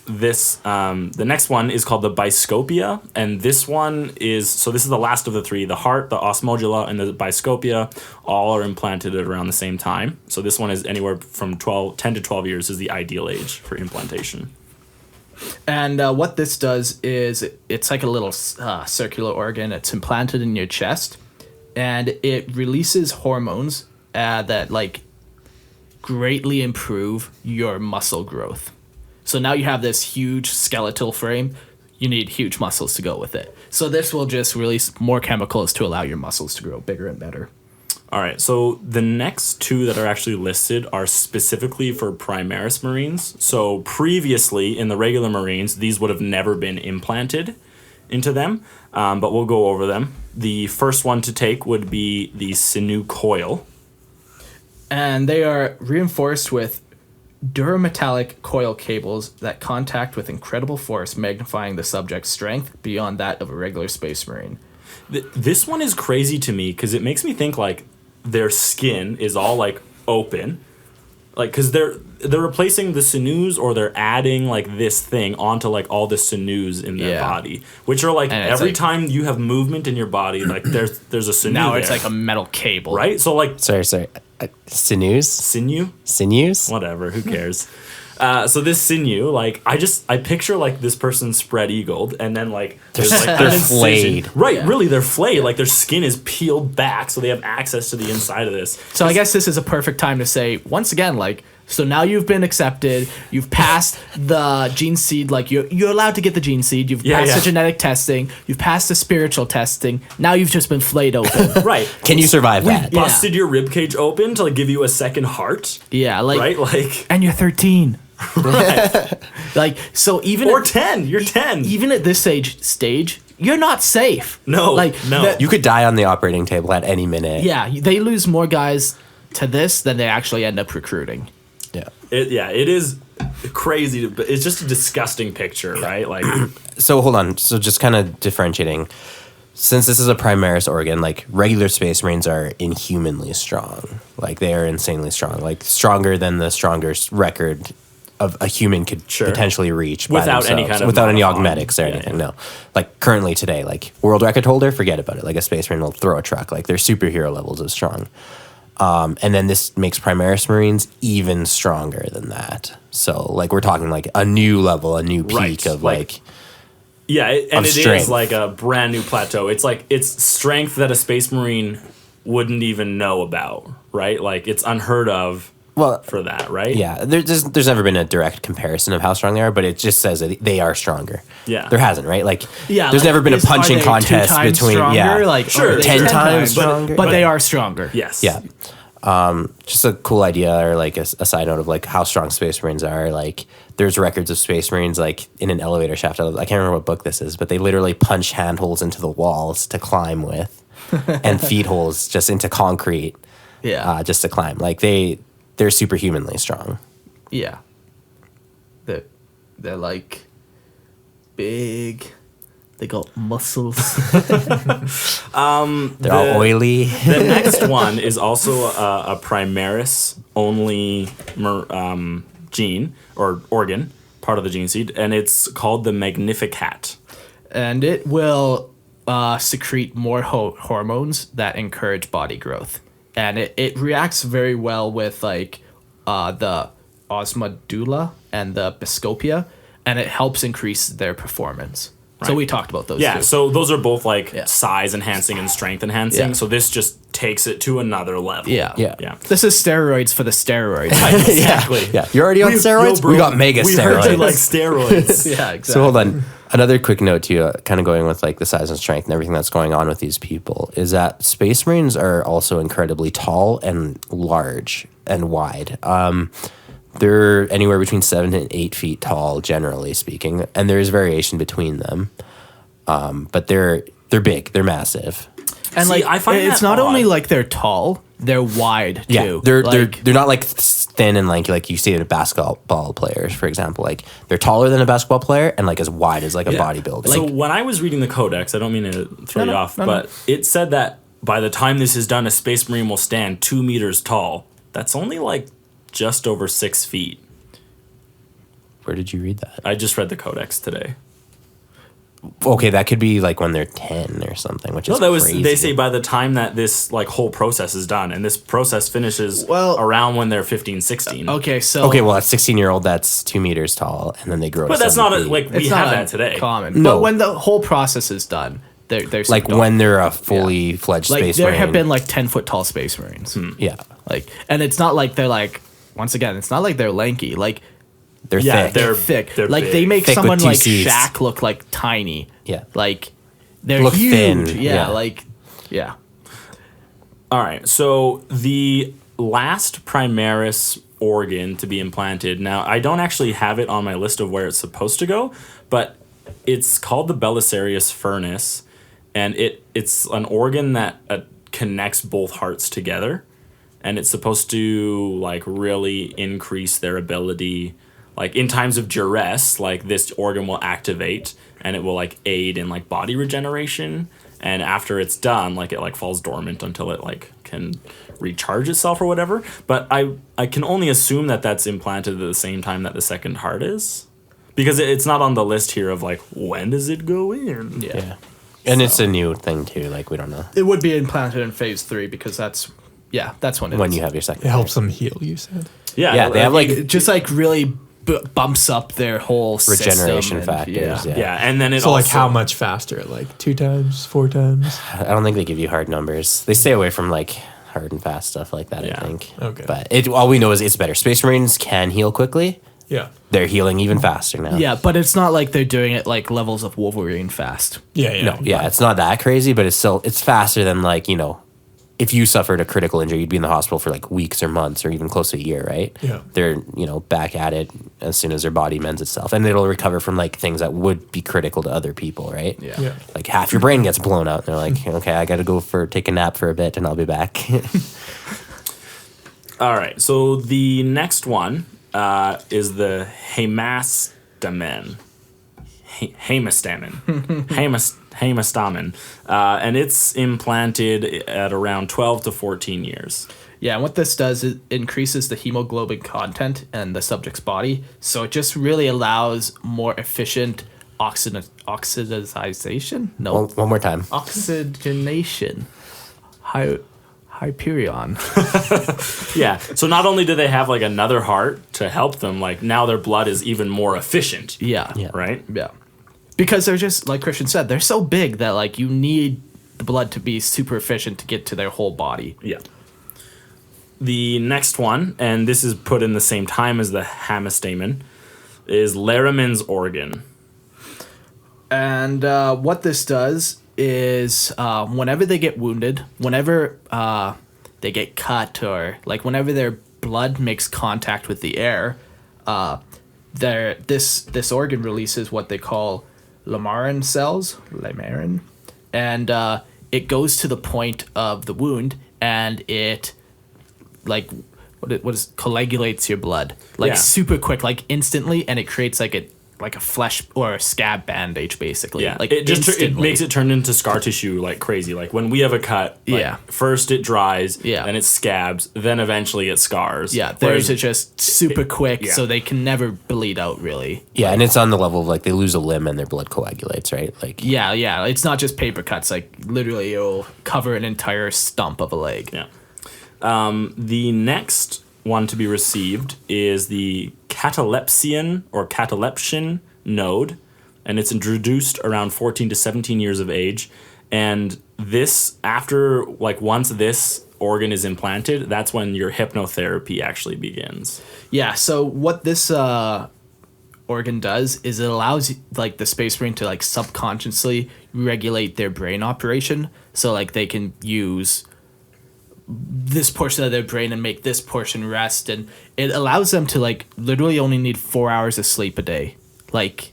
the next one is called the Biscopia, and this one is this is the last of the three. The heart, the osmodula, and the Biscopia all are implanted at around the same time. So this one is anywhere from 10 to 12 years is the ideal age for implantation. And what this does is it's like a little circular organ. It's implanted in your chest, and it releases hormones that like greatly improve your muscle growth. So now you have this huge skeletal frame. You need huge muscles to go with it. So this will just release more chemicals to allow your muscles to grow bigger and better. All right, so the next two that are actually listed are specifically for Primaris Marines. So previously in the regular Marines, these would have never been implanted into them, but we'll go over them. The first one to take would be the sinew coil. And they are reinforced with durametallic coil cables that contact with incredible force, magnifying the subject's strength beyond that of a regular Space Marine. This one is crazy to me because it makes me think like their skin is all like open, like because they're replacing the sinews or they're adding like this thing onto like all the sinews in their body, which are like every time you have movement in your body, like there's a sinew. Now there. It's like a metal cable, right? So like Sorry. Sinews? Sinews? Whatever, who cares? So this sinew, like I picture like this person spread eagled, and then like there's like they're flayed. Right, really, they're flayed. Like their skin is peeled back, so they have access to the inside of this. So I guess this is a perfect time to say once again, like, so now you've been accepted, you've passed the gene seed, like you're allowed to get the gene seed, you've passed the genetic testing, you've passed the spiritual testing, now you've just been flayed open. Right. Can you survive that? Busted your rib cage open to like give you a second heart. Yeah, like right, like, and you're 13. right. Like so even or 10. You're 10. Even at this stage, you're not safe. No, like no. You could die on the operating table at any minute. Yeah, they lose more guys to this than they actually end up recruiting. Yeah. It is crazy, but it's just a disgusting picture, right? Like, so hold on. So just kind of differentiating. Since this is a Primaris organ, like regular Space Marines are inhumanly strong. Like they are insanely strong. Like stronger than the strongest record of a human could potentially reach without any kind of without any augmetics or anything. No, like currently today, like world record holder, forget about it. Like a Space Marine will throw a truck. Like they're superhero levels of strong. And then this makes Primaris Marines even stronger than that. So like we're talking like a new level, a new peak of like yeah, and it strength. is like a brand new plateau. It's like it's strength that a Space Marine wouldn't even know about, right? Like it's unheard of. Well, for that, right? Yeah, there's never been a direct comparison of how strong they are, but it just says that they are stronger. Yeah, there hasn't, right? Like, yeah, there's never been a punching contest between stronger? Like sure, 10 times stronger, but they are stronger. Yes, yeah. Just a cool idea, or like a side note of like how strong Space Marines are. Like, there's records of Space Marines like in an elevator shaft. I can't remember what book this is, but they literally punch handholds into the walls to climb with, and feet holes just into concrete. Yeah, just to climb. Like they're superhumanly strong. Yeah. They're like big. They got muscles. They're all oily. The next one is also a Primaris only gene or organ, part of the gene seed, and it's called the Magnificat. And it will secrete more hormones that encourage body growth. And it reacts very well with like the osmodula and the Biscopia, and it helps increase their performance. Right. So we talked about those. Yeah, two. so those are both like size enhancing and strength enhancing. Yeah. So this just takes it to another level. Yeah. This is steroids for the steroids. Exactly. Yeah. You're already on steroids? We got mega steroids. We heard you like steroids. Yeah, exactly. So hold on. Another quick note to you, kind of going with like the size and strength and everything that's going on with these people, is that Space Marines are also incredibly tall and large and wide. They're anywhere between 7 and 8 feet tall, generally speaking, and there is variation between them. But they're big, they're massive. And See, like I find it's that not only odd. like they're tall, they're wide Yeah, too. they're like, they're not like thin and lanky like you see at basketball players, for example. Like they're taller than a basketball player and like as wide as like a bodybuilder. So when I was reading the Codex, I don't mean to throw you off, but it said that by the time this is done, a Space Marine will stand 2 meters tall. That's only like just over 6 feet. Where did you read that? I just read the Codex today. Okay, that could be like when they're 10 or something, which is crazy. They say by the time that this like whole process is done, and this process finishes around when they're 15, 16. okay, so Okay, well, a 16-year-old that's 2 meters tall, and then they grow. But to that's 7 not feet. like we it's have not that today. common. No. But when the whole process is done, they're like super tall. when they're a fully fledged like space there marine. have been like 10-foot tall space marines. Yeah, Like, and it's not like they're like, once again, it's not like they're lanky. Like they're Yeah, thick. they're thick. they're like big. they make Thick with someone two like Cs. Shaq look like tiny. Yeah. Like they're Look huge. thin, Yeah, yeah. like yeah. All right. So the last Primaris organ to be implanted. Now, I don't actually have it on my list of where it's supposed to go, but it's called the Belisarius furnace, and it's an organ that connects both hearts together, and it's supposed to like really increase their ability. Like in times of duress, like this organ will activate and it will like aid in like body regeneration. And after it's done, like it like falls dormant until it like can recharge itself or whatever. But I can only assume that that's implanted at the same time that the second heart is, because it's not on the list here of like when does it go in. yeah. And it's a new thing too. Like we don't know It would be implanted in phase 3 because that's when it when is. you have your second. It helps them heal, you said. Yeah, they have like It just like really bumps up their whole regeneration system and- factors. Yeah. Yeah, and then it So also, like how much faster? Like 2 times, 4 times? I don't think they give you hard numbers. They stay away from like hard and fast stuff like that. Yeah. I think. Okay. But all we know is it's better. Space Marines can heal quickly. Yeah. They're healing even faster now. Yeah, but it's not like they're doing it like levels of Wolverine fast. Yeah, yeah. No, yeah, it's not that crazy, but it's faster than like, if you suffered a critical injury, you'd be in the hospital for like weeks or months or even close to a year, right? Yeah. They're, back at it as soon as their body mends itself. And it'll recover from like things that would be critical to other people, right? Yeah. Yeah. Like half your brain gets blown out and they're like, okay, I got to go take a nap for a bit and I'll be back. All right, so the next one is the hemastamen. Hemastamen. And it's implanted at around 12 to 14 years. Yeah, and what this does is increases the hemoglobin content in the subject's body, so it just really allows more efficient oxidization? No, One more time. oxygenation. Hyperion. Yeah, so not only do they have like another heart to help them, like now their blood is even more efficient. Yeah. Right? Yeah. Because they're just, like Christian said, they're so big that like you need the blood to be super efficient to get to their whole body. Yeah. The next one, and this is put in the same time as the hemastamen, is Laramin's organ. And what this does is whenever they get wounded, whenever they get cut, or like whenever their blood makes contact with the air, this organ releases what they call Lamarin cells, and it goes to the point of the wound, and it coagulates your blood super quick, like instantly, and it creates like a flesh or a scab bandage basically. Yeah, like it just it instantly. makes it turn into scar tissue like crazy. Like when we have a cut, like, first it dries, then it scabs, then eventually it scars. Yeah, Whereas- theirs are just super quick, yeah. so they can never bleed out really. Yeah, and it's on the level of like they lose a limb and their blood coagulates, right? Like Yeah, it's not just paper cuts. Like literally, it'll cover an entire stump of a leg. Yeah. The next one to be received is the catalepsian or catalepsian node, and it's introduced around 14 to 17 years of age. And this, after, like, once this organ is implanted, that's when your hypnotherapy actually begins. Yeah, so what this organ does is it allows like the Space Marine to like subconsciously regulate their brain operation, so like they can use this portion of their brain and make this portion rest, and it allows them to like literally only need 4 hours of sleep a day. Like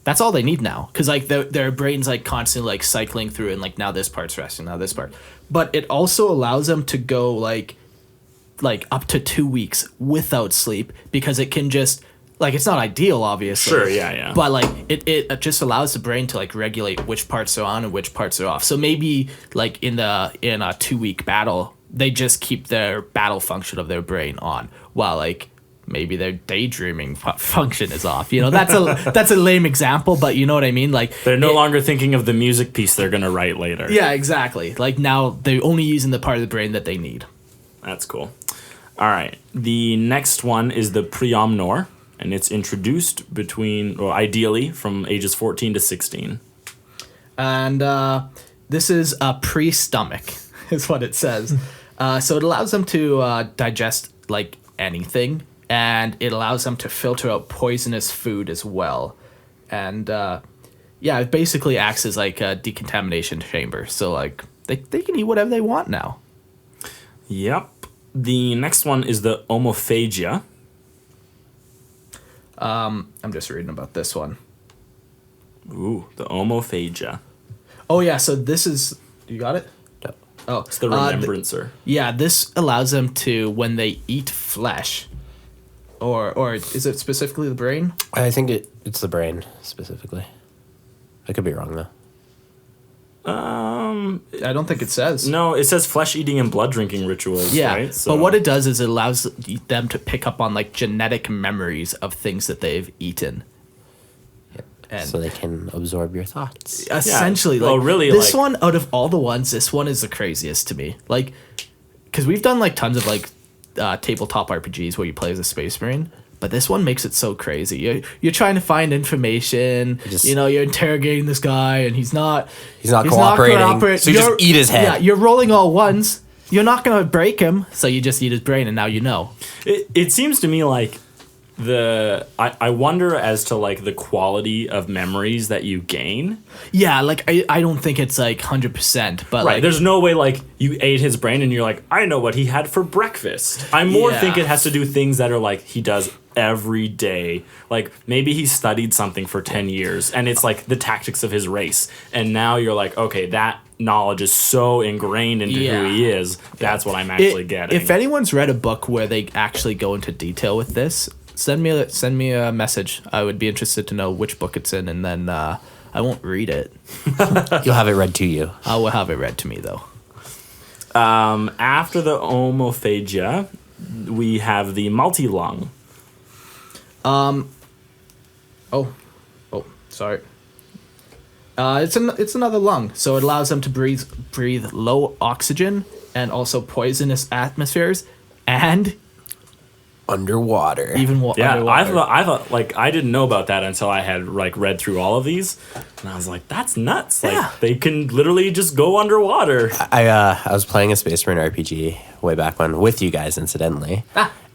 That's all they need now, because like their brain's like constantly like cycling through, and like now this part's resting, now this part. But it also allows them to go like up to 2 weeks without sleep, because it can just like, it's not ideal, obviously. Sure, yeah. But like it just allows the brain to like regulate which parts are on and which parts are off. So maybe like in a 2-week battle, they just keep their battle function of their brain on, while like maybe their daydreaming function is off. You know, that's a lame example, but you know what I mean? Like, They're no longer thinking of the music piece they're going to write later. Yeah, exactly. Like now they're only using the part of the brain that they need. That's cool. All right. The next one is the preomnor, and it's introduced ideally from ages 14 to 16. And this is a pre-stomach, is what it says. So it allows them to digest like anything, and it allows them to filter out poisonous food as well. And it basically acts as like a decontamination chamber. So like they can eat whatever they want now. Yep. The next one is the omophagia. I'm just reading about this one. Ooh, the omophagia. Oh yeah, so this is, you got it? No. Oh, It's the remembrancer. This allows them to, when they eat flesh, or is it specifically the brain? I think it's the brain specifically. I could be wrong though. I don't think it says. No, it says flesh eating and blood drinking rituals. Yeah, right? but what it does is it allows them to pick up on like genetic memories of things that they've eaten. And So they can absorb your thoughts. essentially, Well, like, really, this like- one, out of all the ones, this one is the craziest to me. Like, because we've done like tons of like tabletop RPGs where you play as a space marine, but this one makes it so crazy. You're trying to find information. You're interrogating this guy, and he's not cooperating, so you just eat his head. Yeah, you're rolling all ones. You're not gonna break him, so you just eat his brain, and now you know. It seems to me like I wonder as to like the quality of memories that you gain. Yeah, like I don't think it's like 100%, but Right. like, There's no way like you ate his brain and you're like, I know what he had for breakfast. I more think it has to do things that are like he does every day. Like maybe he studied something for 10 years and it's like the tactics of his race. And now you're like, okay, that knowledge is so ingrained into who he is. That's what I'm actually getting. If anyone's read a book where they actually go into detail with this, send me a message. I would be interested to know which book it's in, and then I won't read it. You'll have it read to you. I will have it read to me though. After the omophagia, we have the multi-lung. Sorry. It's another lung, so it allows them to breathe low oxygen and also poisonous atmospheres, and Underwater. even Yeah, underwater. I thought like I didn't know about that until I had like read through all of these, and I was like, that's nuts. Like they can literally just go underwater. I was playing a Space Marine RPG way back when with you guys, incidentally,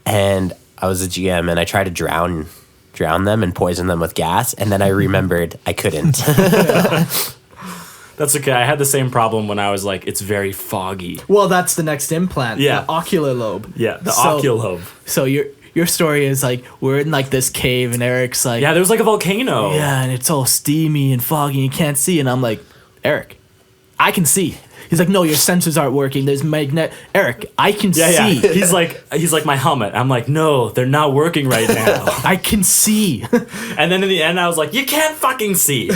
and I was a GM and I tried to drown them and poison them with gas, and then I remembered I couldn't. That's okay. I had the same problem when I was like, it's very foggy. Well, that's the next implant. Yeah. The ocular lobe. Yeah, the oculobe. So your story is like, we're in like this cave, and Eric's like, Yeah, there was like a volcano. yeah, and it's all steamy and foggy, and you can't see. And I'm like, Eric, I can see. He's like, no, your sensors aren't working. There's magnet. Eric, I can Yeah. see. He's like my helmet. I'm like, no, they're not working right now. I can see. And then in the end, I was like, you can't fucking see.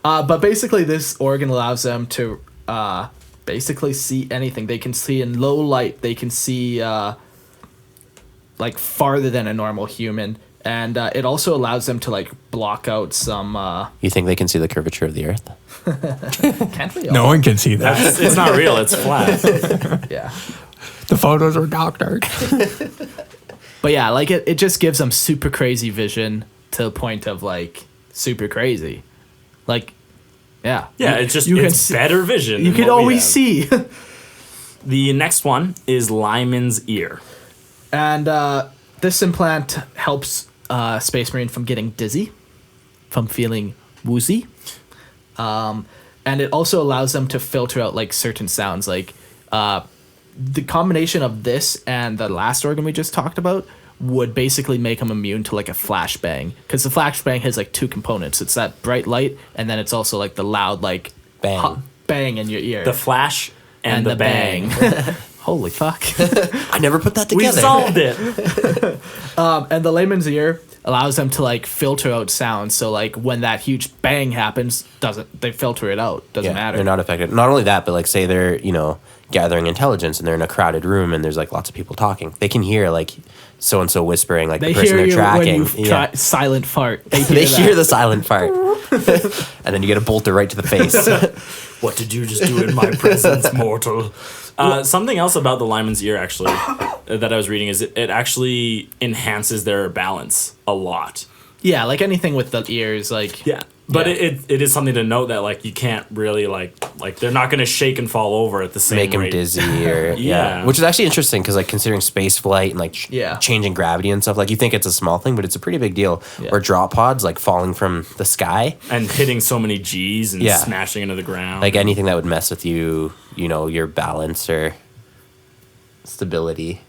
But basically, this organ allows them to basically see anything. They can see in low light. They can see like farther than a normal human. And it also allows them to like block out some. You think they can see the curvature of the Earth? Can't we? No one can see that. It's not real. It's flat. Yeah. The photos are doctored. But yeah, like it just gives them super crazy vision to the point of like super crazy. Like, yeah. Yeah, it's just you it's see, better vision. You than can what we always have. see. The next one is Lyman's ear. And this implant helps Space Marine from getting dizzy, from feeling woozy. And it also allows them to filter out like certain sounds. Like the combination of this and the last organ we just talked about would basically make them immune to like a flashbang, because the flashbang has like two components. It's that bright light, and then it's also like the loud like Bang. bang in your ear. The flash and the bang. Holy fuck. I never put that We together. solved it. And the layman's ear allows them to like filter out sound. So like when that huge bang happens, they filter it out. Doesn't matter. They're not affected. Not only that, but like say they're, gathering intelligence and they're in a crowded room and there's like lots of people talking. They can hear like so and so whispering, like They the person hear they're you tracking. when you silent fart. They hear, They that. hear the silent fart. And then you get a bolter right to the face. What did you just do in my presence, mortal? Something else about the lineman's ear, actually, that I was reading is it actually enhances their balance a lot. Yeah, like anything with the ears, like Yeah. But Yeah. it is something to note that like you can't really like they're not going to shake and fall over at the same Make them rate. dizzy or Yeah. which is actually interesting because like considering space flight and like Yeah. changing gravity and stuff, like you think it's a small thing, but it's a pretty big deal. Yeah. Or drop pods like falling from the sky, And hitting so many G's and Yeah. smashing into the ground. like anything that would mess with you, your balance or stability.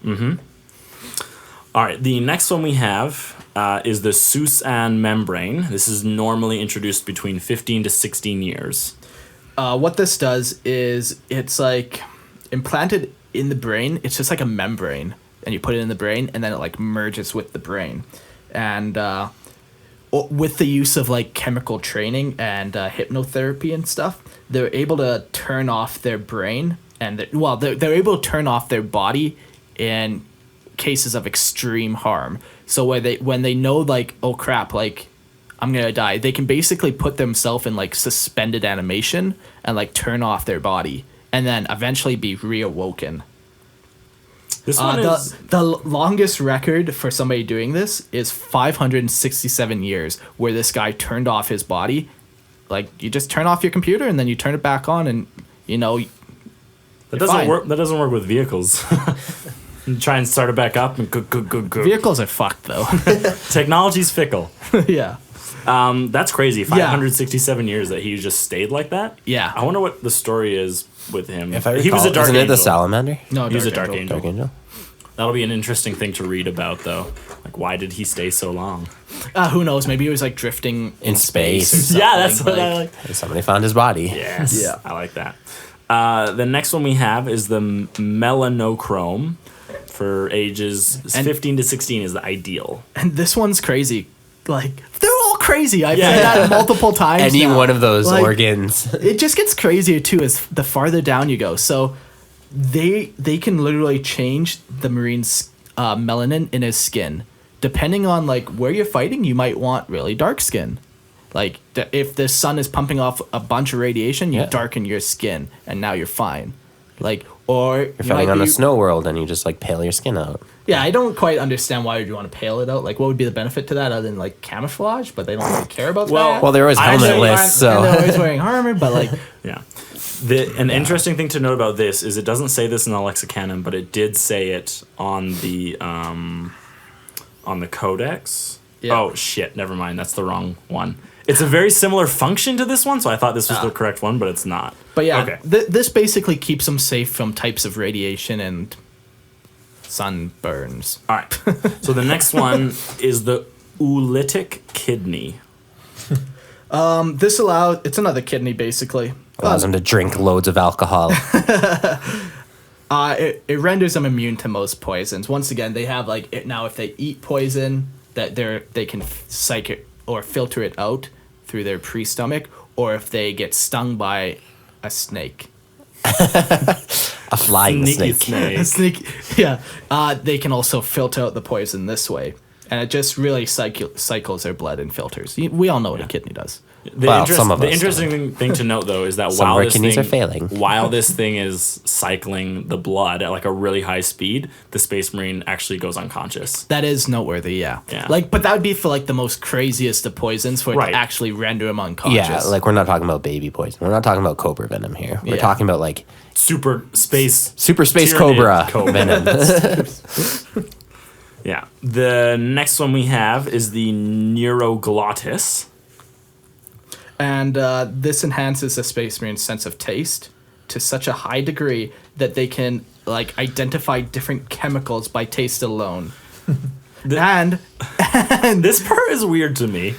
All right, the next one we have is the Susan membrane. This is normally introduced between 15 to 16 years. what this does is it's like implanted in the brain. It's just like a membrane, and you put it in the brain, and then it like merges with the brain, and with the use of like chemical training and hypnotherapy and stuff, they're able to turn off their brain, and they're able to turn off their body in cases of extreme harm. So when they know like, oh crap, like I'm gonna die, they can basically put themselves in like suspended animation and like turn off their body, and then eventually be reawoken. This one is The longest record for somebody doing this is 567 years, where this guy turned off his body. Like, you just turn off your computer and then you turn it back on, and that doesn't fine. work. That doesn't work with vehicles. You try and start it back up and go. vehicles are fucked though. Technology's fickle. Yeah. That's crazy. 567 years that he just stayed like that. Yeah. I wonder what the story is with him. If I recall, he was a dark isn't angel. it the salamander? No, He was a Dark dark Angel. angel. Dark angel. That'll be an interesting thing to read about, though. Like, why did he stay so long? Who knows? Maybe he was like drifting in space. Or space. something. Yeah, that's what I like. And somebody found his body. Yes, Yeah. I like that. The next one we have is the melanochrome. For ages 15 to 16 is the ideal. And this one's crazy. Like, they're all crazy. I've Yeah. said that multiple times. Any now. one of those Like, organs. It just gets crazier too as the farther down you go. So they can literally change the marine's melanin in his skin. Depending on like where you're fighting, you might want really dark skin. Like if the sun is pumping off a bunch of radiation, you Yeah. darken your skin, and now you're fine. Like, or You're you fighting might on be- a snow world and you just like pale your skin out. Yeah, I don't quite understand why you want to pale it out. Like, what would be the benefit to that other than like camouflage? But they don't really care about that. Well, they're always I actually helmetless, aren't- And they're so always wearing armor, but like, Yeah. An interesting thing to note about this is it doesn't say this in the lexicanum, but it did say it on the Codex. Yeah. Oh shit! Never mind. That's the wrong one. It's a very similar function to this one, so I thought this was the correct one, but it's not. but yeah, Okay. this basically keeps them safe from types of radiation and sunburns. All right. So the next one is the oolitic kidney. It's another kidney basically. allows them to drink loads of alcohol. It renders them immune to most poisons. Once again, they have like it now. If they eat poison, that they can psych it or filter it out through their pre-stomach, or if they get stung by a snake. A flying Sneaky snake. A snake, yeah. They can also filter out the poison this way, and it just really cycles their blood and filters. We all know what a kidney does. Some of us interesting thing to note, though, is that Some of while our this kidneys thing, are failing. while this thing is cycling the blood at like a really high speed, the Space Marine actually goes unconscious. That is noteworthy, yeah. Yeah. Like, but that would be for like the most craziest of poisons for it Right. to actually render him unconscious. Yeah, like we're not talking about baby poison. We're not talking about cobra venom here. We're Yeah. talking about like Super space cobra Tyranid venom. Yeah. The next one we have is the neuroglottis. And this enhances the Space Marine's sense of taste to such a high degree that they can like identify different chemicals by taste alone. and This part is weird to me.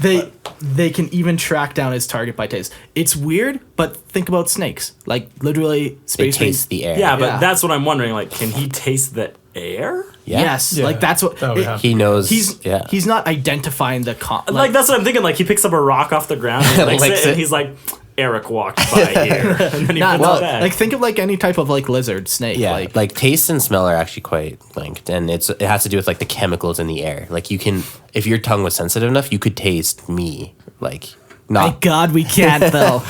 they can even track down his target by taste. It's weird, but think about snakes. Like literally, They space marines. taste the air. Yeah, but Yeah. that's what I'm wondering. Like, can he taste the air? Yeah. Yes, Yeah. like that's what That would happen. He knows. he's. He's not identifying the Like that's what I'm thinking. Like he picks up a rock off the ground, and he licks Licks it, and it. he's like, "Eric walked by here," and then he puts it back. like think of like any type of like lizard, snake. Yeah, like, like taste and smell are actually quite linked, and it has to do with like the chemicals in the air. Like you can, if your tongue was sensitive enough, you could taste me. Like thank not. God we can't though.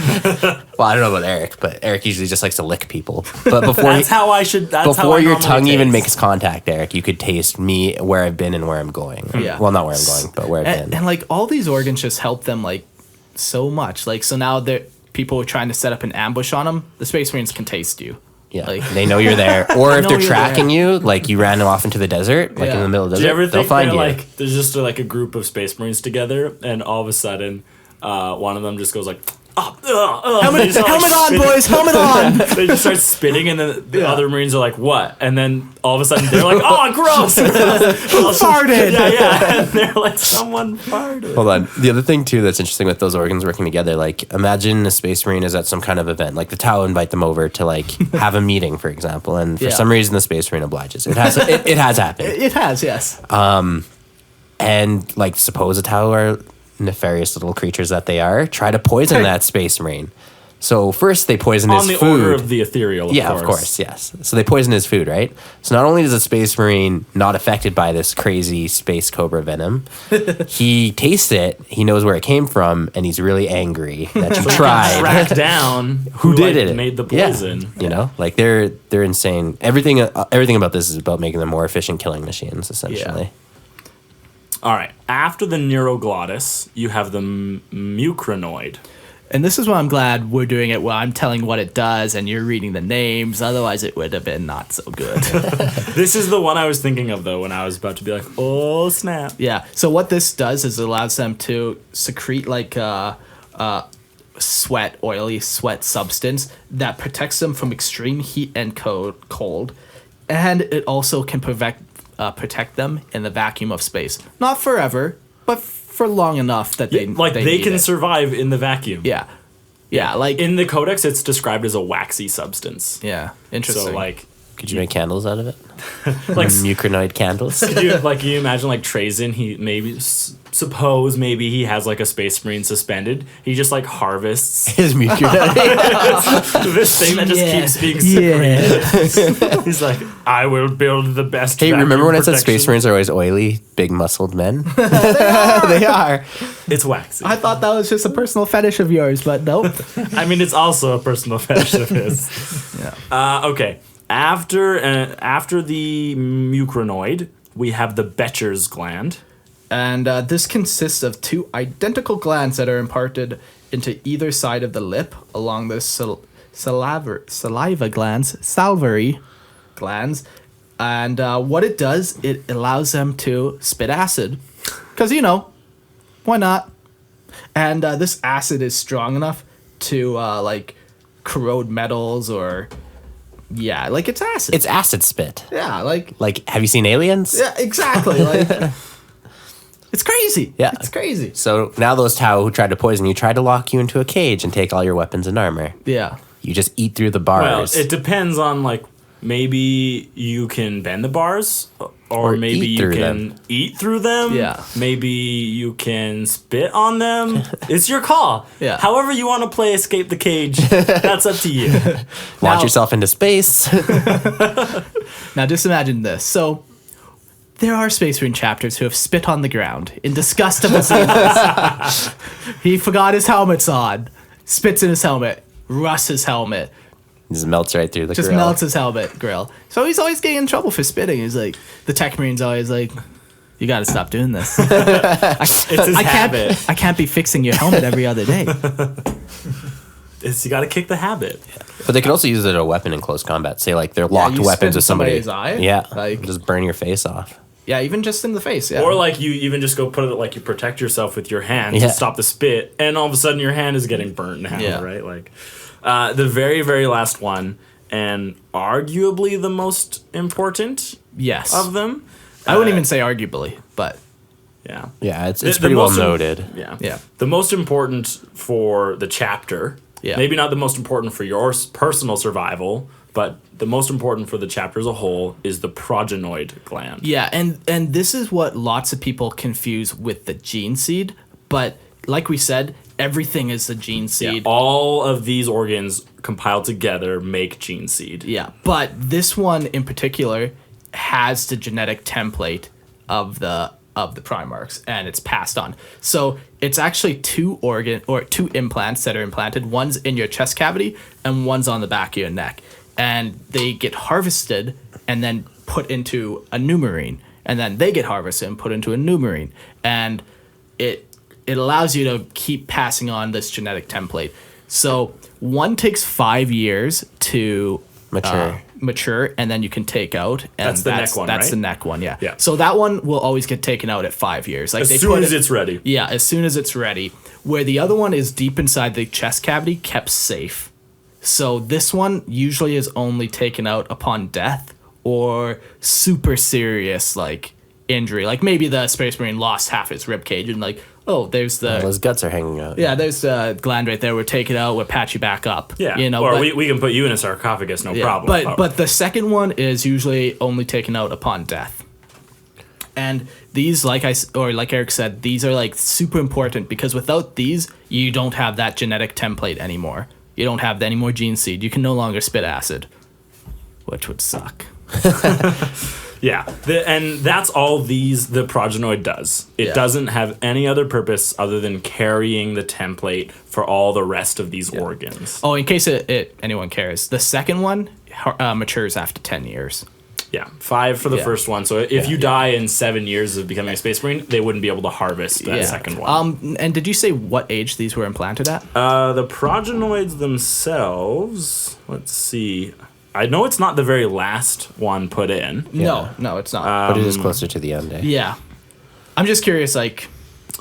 Well, I don't know about Eric, but Eric usually just likes to lick people. But before that's how I should. That's how before I your normally tongue even taste. makes contact, Eric, you could taste me, where I've been and where I'm going. Yeah. Well, not where I'm going, but where I've been. and like all these organs just help them like so much. Like so now they're people are trying to set up an ambush on them. The Space Marines can taste you. Yeah, like- they know you're there. Or if know they're you're tracking there. you, like you ran off into the desert, like in Yeah. the middle of the Do you desert, ever they'll think find they're you. like there's just like a group of Space Marines together, and all of a sudden, one of them just goes like, Helmet, helmet on, boys! Helmet on! They just start spitting, and then the other Marines are like, "What?" And then all of a sudden they're like, "Oh, gross!" Who farted? Yeah. And they're like, "Someone farted." Hold on. The other thing too that's interesting with those organs working together, like imagine a Space Marine is at some kind of event, like the Tau invite them over to like have a meeting, for example, and for Yeah. some reason the Space Marine obliges. It has it has happened, It has, yes. and like suppose a Tau are nefarious little creatures that they are, try to poison that Space Marine. So first they poison On his the food. order of the ethereal, Of course, yes. So they poison his food, right? So not only is a Space Marine not affected by this crazy space cobra venom, he tastes it, he knows where it came from, and he's really angry that you tried. Track down Who did like, it? made the Yeah. poison. You know, like they're insane. Everything about this is about making them more efficient killing machines, essentially. All right. After the neuroglottis, you have the mucranoid. And this is why I'm glad we're doing it while I'm telling what it does and you're reading the names. Otherwise, it would have been not so good. This is the one I was thinking of, though, when I was about to be like, oh, snap. Yeah. So what this does is it allows them to secrete like sweat, oily sweat substance that protects them from extreme heat and cold. And it also can protect them in the vacuum of space. Not forever, but for long enough that they They need can it. survive in the vacuum. Yeah. Yeah, like In the Codex, it's described as a waxy substance. yeah, interesting. So, like, Could you make candles out of it? like Mucranoid candles? Could you, like, you imagine, like, Trazen, he maybe, suppose maybe he has, like, a Space Marine suspended. He just, like, harvests His mucranoid. this thing that just Yeah. keeps being secreted. He's like, I will build the best Hey, remember when I said Space protection." Marines are always oily, big muscled men? They are. It's waxy. I thought that was just a personal fetish of yours, but nope. I mean, it's also a personal fetish of his. Yeah. Okay. After the mucranoid, we have the Becher's gland. And this consists of two identical glands that are imparted into either side of the lip along the saliva glands, salivary glands. And what it does, it allows them to spit acid. Because, why not? And this acid is strong enough to, like, corrode metals or... Yeah, like, it's acid. It's acid spit. Yeah, like... Like, have you seen Aliens? Yeah, exactly. Like... It's crazy. Yeah. It's crazy. So now those Tau who tried to poison you tried to lock you into a cage and take all your weapons and armor. Yeah. You just eat through the Well, bars. it depends on, like, maybe you can bend the bars, or maybe eat you through can them. eat through them. Yeah. Maybe you can spit on them. It's your call. Yeah. However you want to play Escape the Cage, that's up to you. Launch Now- yourself into space. Now just imagine this. So there are Space Marine chapters who have spit on the ground in disgust of seeing this. He forgot his helmet's on. Spits in his helmet. Rusts his helmet. Just melts right through the Just grill. melts his helmet grill. So he's always getting in trouble for spitting. He's like, the Tech Marine's always like, you got to stop doing this. It's his habit. I can't be fixing your helmet every other day. You got to kick the habit. But they could also use it as a weapon in close combat. Say, like, they're locked you spit weapons in with somebody. somebody's eye? Yeah. Like- just burn your face off. Yeah, even just in the face. Yeah. Or like you even just go put it like you protect yourself with your hand Yeah. to stop the spit, and all of a sudden your hand is getting burnt now, Yeah. right? Like the very, very last one, and arguably the most important yes. of them, I wouldn't even say arguably, but Yeah. Yeah, it's The pretty well most noted. Yeah. Yeah. The most important for the chapter, Yeah. maybe not the most important for your personal survival, but the most important for the chapter as a whole is the progenoid gland. yeah, and this is what lots of people confuse with the gene seed, but like we said, everything is a gene Yeah, seed. all of these organs compiled together make gene seed. Yeah, but this one in particular has the genetic template of the Primarchs, and it's passed on. So it's actually two implants that are implanted. One's in your chest cavity, and one's on the back of your neck, and they get harvested and then put into a new marine, and then they get harvested and put into a new marine, and it allows you to keep passing on this genetic template. So one takes 5 years to mature, and then you can take out. And That's the neck one, That's right? the neck one, yeah. Yeah. So that one will always get taken out at 5 years. Like As they soon put as it's ready. Yeah, as soon as it's ready. Where the other one is deep inside the chest cavity, kept safe. So this one usually is only taken out upon death or super serious like injury. Like maybe the Space Marine lost half his rib cage and like, oh, there's the Well, his guts are hanging out. yeah, there's the gland right there. We'll take it out. We'll patch you back up. Yeah. you know. Or but- we can put you in a sarcophagus, no yeah, problem. But the second one is usually only taken out upon death. And these, like Eric said, these are like super important because without these, you don't have that genetic template anymore. You don't have any more gene seed. You can no longer spit acid, which would suck. Yeah, and that's all the progenoid does. It Yeah. doesn't have any other purpose other than carrying the template for all the rest of these organs. Oh, in case anyone cares, the second one matures after 10 years. Yeah, 5 for the Yeah. first one. So if you die in 7 years of becoming a Space Marine, they wouldn't be able to harvest that second one. And did you say what age these were implanted at? The progenoids themselves, let's see. I know it's not the very last one put in. No, it's not. But it is closer to the end, eh? yeah. I'm just curious, like...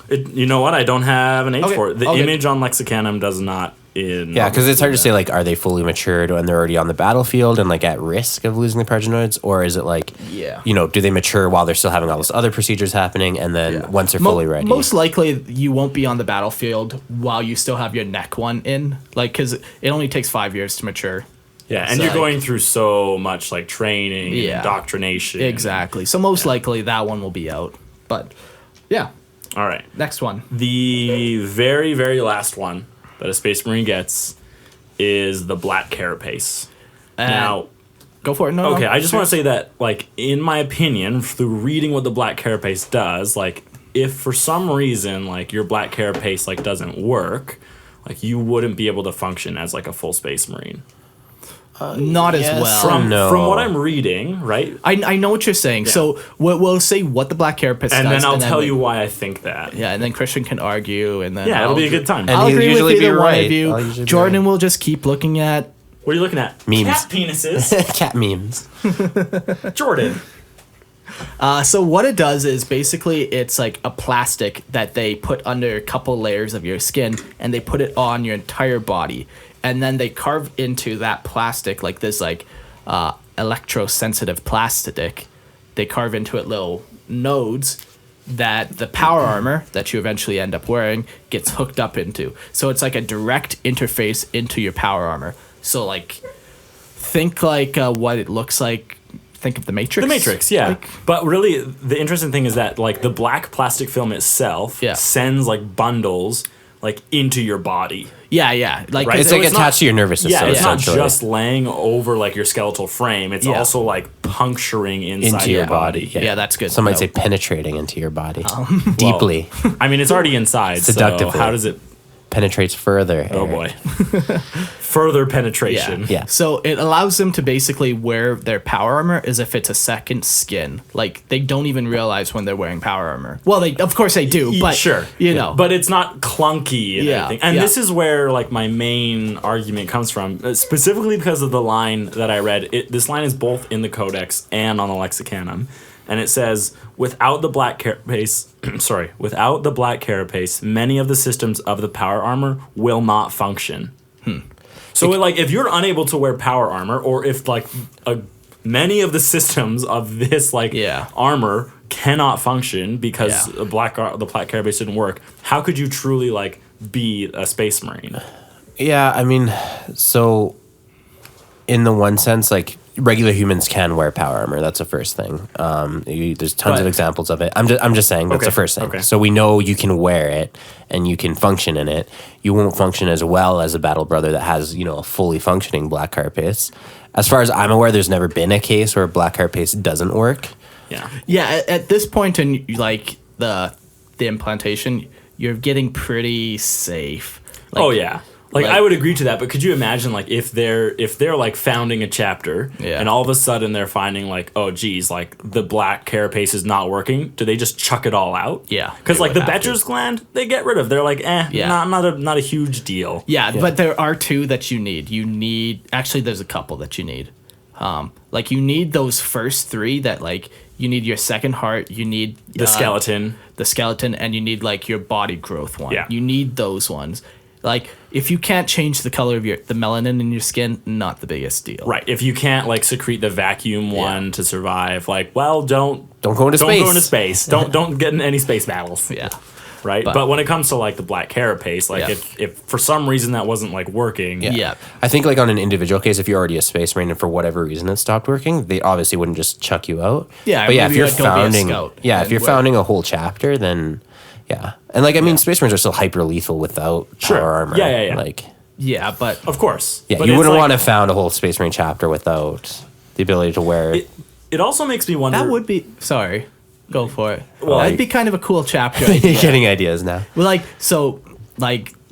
You know what? I don't have an age Okay, for it. The okay. image on Lexicanum does not. Yeah, because it's hard to say, like, are they fully matured when they're already on the battlefield and, like, at risk of losing the progenoids? Or is it, like, Yeah. you know, do they mature while they're still having all those other procedures happening and then once they're fully ready? Most likely, you won't be on the battlefield while you still have your neck one in. Like, because it only takes 5 years to mature. Yeah, and So, you're like- going through so much, like, training and Yeah. indoctrination. Exactly. So most likely that one will be out. But, yeah. All right. Next one. The very, very last one that a Space Marine gets is the black carapace. Now, Go for it. No, okay, no. I just want to say that, like, in my opinion, through reading what the black carapace does, like, if for some reason, like, your black carapace, like, doesn't work, like, you wouldn't be able to function as, like, a full Space Marine. Not as yes. well. From what I'm reading, right? I know what you're saying. So we'll say what the black carapace does. And then I'll tell we- you why I think that. Yeah, and then Christian can argue, and then Yeah, it'll I'll be a agree- good time. And I'll he'll agree usually with be either one right. of you. I'll usually be Jordan right. will just keep looking at. What are you looking at? Memes. Cat penises. Cat memes. Jordan. So what it does is basically it's like a plastic that they put under a couple layers of your skin, and they put it on your entire body, and then they carve into that plastic like this like electrosensitive plastic. They carve into it little nodes that the power armor that you eventually end up wearing gets hooked up into. So it's like a direct interface into your power armor. So like think like what it looks like. Think of the Matrix. The Matrix, yeah. Like, But really, the interesting thing is that, like, the black plastic film itself Yeah. sends, like, bundles, like, into your body. yeah. Like Right? It's So like it's attached not- to your nervous system, Yeah, it's not essentially. just laying over, like, your skeletal frame. It's Yeah. also, like, puncturing inside into your your body. Yeah, that's good. Some might No. say penetrating into your body. Deeply. I mean, it's already inside, Seductively. so how does it... Penetrates further. Oh, Eric. boy. Further penetration. Yeah. So it allows them to basically wear their power armor as if it's a second skin. Like they don't even realize when they're wearing power armor. Well, they of course they do, but Sure. you know. But it's not clunky and Yeah, everything. And yeah. this is where, like, my main argument comes from, specifically because of the line that I read. This line is both in the Codex and on the Lexicanum. And it says, without the black carapace, without the black carapace, many of the systems of the power armor will not function. So, like, if you're unable to wear power armor, or if, like, many of the systems of this armor cannot function because the black carapace didn't work. How could you truly like be a space marine? Yeah, I mean, so in the one sense, like regular humans can wear power armor. That's the first thing. There's tons of examples of it. I'm just saying that's the first thing. Okay. So we know you can wear it and you can function in it. You won't function as well as a battle brother that has, you know, a fully functioning black carapace. As far as I'm aware, there's never been a case where a black carapace doesn't work. Yeah. Yeah, at this point in like the implantation, you're getting pretty safe. Like, Oh yeah. Like I would agree to that, but could you imagine like if they're like founding a chapter and all of a sudden they're finding like, oh geez, like the black carapace is not working, do they just chuck it all out? Yeah. Because like the Betcher's gland, they get rid of. They're like, not a huge deal. Yeah, but there are two that you need. Actually, there's a couple that you need. Like you need those first three that like you need your second heart, you need The skeleton, and you need like your body growth one. Yeah. You need those ones. Like if you can't change the color of the melanin in your skin, not the biggest deal. right? If you can't like secrete the vacuum one to survive, like, well, don't go into Don't space. go into space. Don't get in any space battles. Yeah. Right. But when it comes to like the black carapace, like if for some reason that wasn't like working, Yeah. I think like on an individual case, if you're already a space marine and for whatever reason it stopped working, they obviously wouldn't just chuck you out. Yeah, but yeah, if maybe you're like, don't be a founding, scout if you're and founding a whole chapter, then yeah, and like I mean, space marines are still hyper lethal without power armor. Yeah. Like Yeah, but of course. yeah, But you it's wouldn't like- want to found a whole space marine chapter without the ability to wear. It also makes me wonder. that would be sorry. Go for it. Well, That'd be kind of a cool chapter. You're idea. getting ideas now. Well, like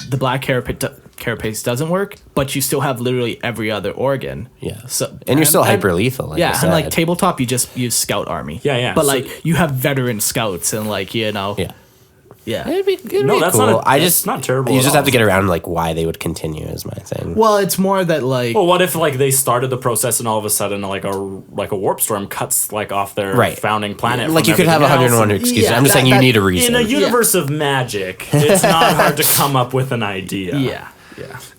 the black carapace doesn't work, but you still have literally every other organ. Yeah. So And you're still hyper lethal. Like yeah, I and like said. tabletop, you just use scout army. Yeah. But So- like you have veteran scouts and like yeah. yeah. It'd be No, that's cool. not a- I that's just not terrible You at just all. have to get around like why they would continue is my thing. Well, it's more that like Well, what if like they started the process and all of a sudden like a warp storm cuts like off their Right. founding planet? Like from you could have everything else? 101 excuses. Yeah, I'm just saying you that- need a In reason. a universe of magic, it's not hard to come up with an idea. yeah.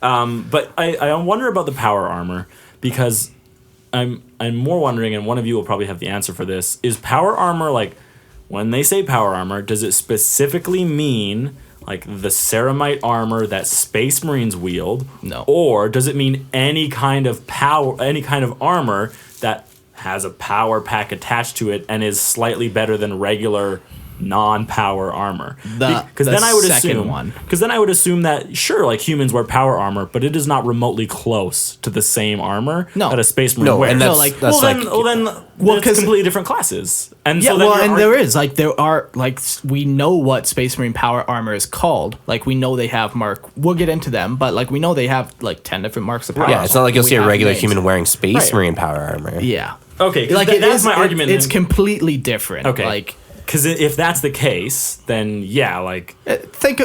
But I wonder about the power armor because I'm more wondering, and one of you will probably have the answer for this. Is power armor like when they say power armor, does it specifically mean like the ceramite armor that space marines wield? No. Or does it mean any kind of armor that has a power pack attached to it and is slightly better than regular non-power armor? Because the then I would second assume one. because then I would assume that sure, like humans wear power armor, but it is not remotely close to the same armor No. that a space marine No, wears. and that's, like- that's well, then it's 'cause- completely different classes. And Yeah, so then well, your and ar- there is like there are like we know what Space Marine power armor is called. Like we know they have We'll get into them, but like we know they have like 10 different marks of power. yeah, it's not like you'll We see a have regular names. human wearing space Right. marine power armor. Yeah, okay, 'cause like that's my argument. It's then. completely different. Okay, like because if that's the case, then yeah, like think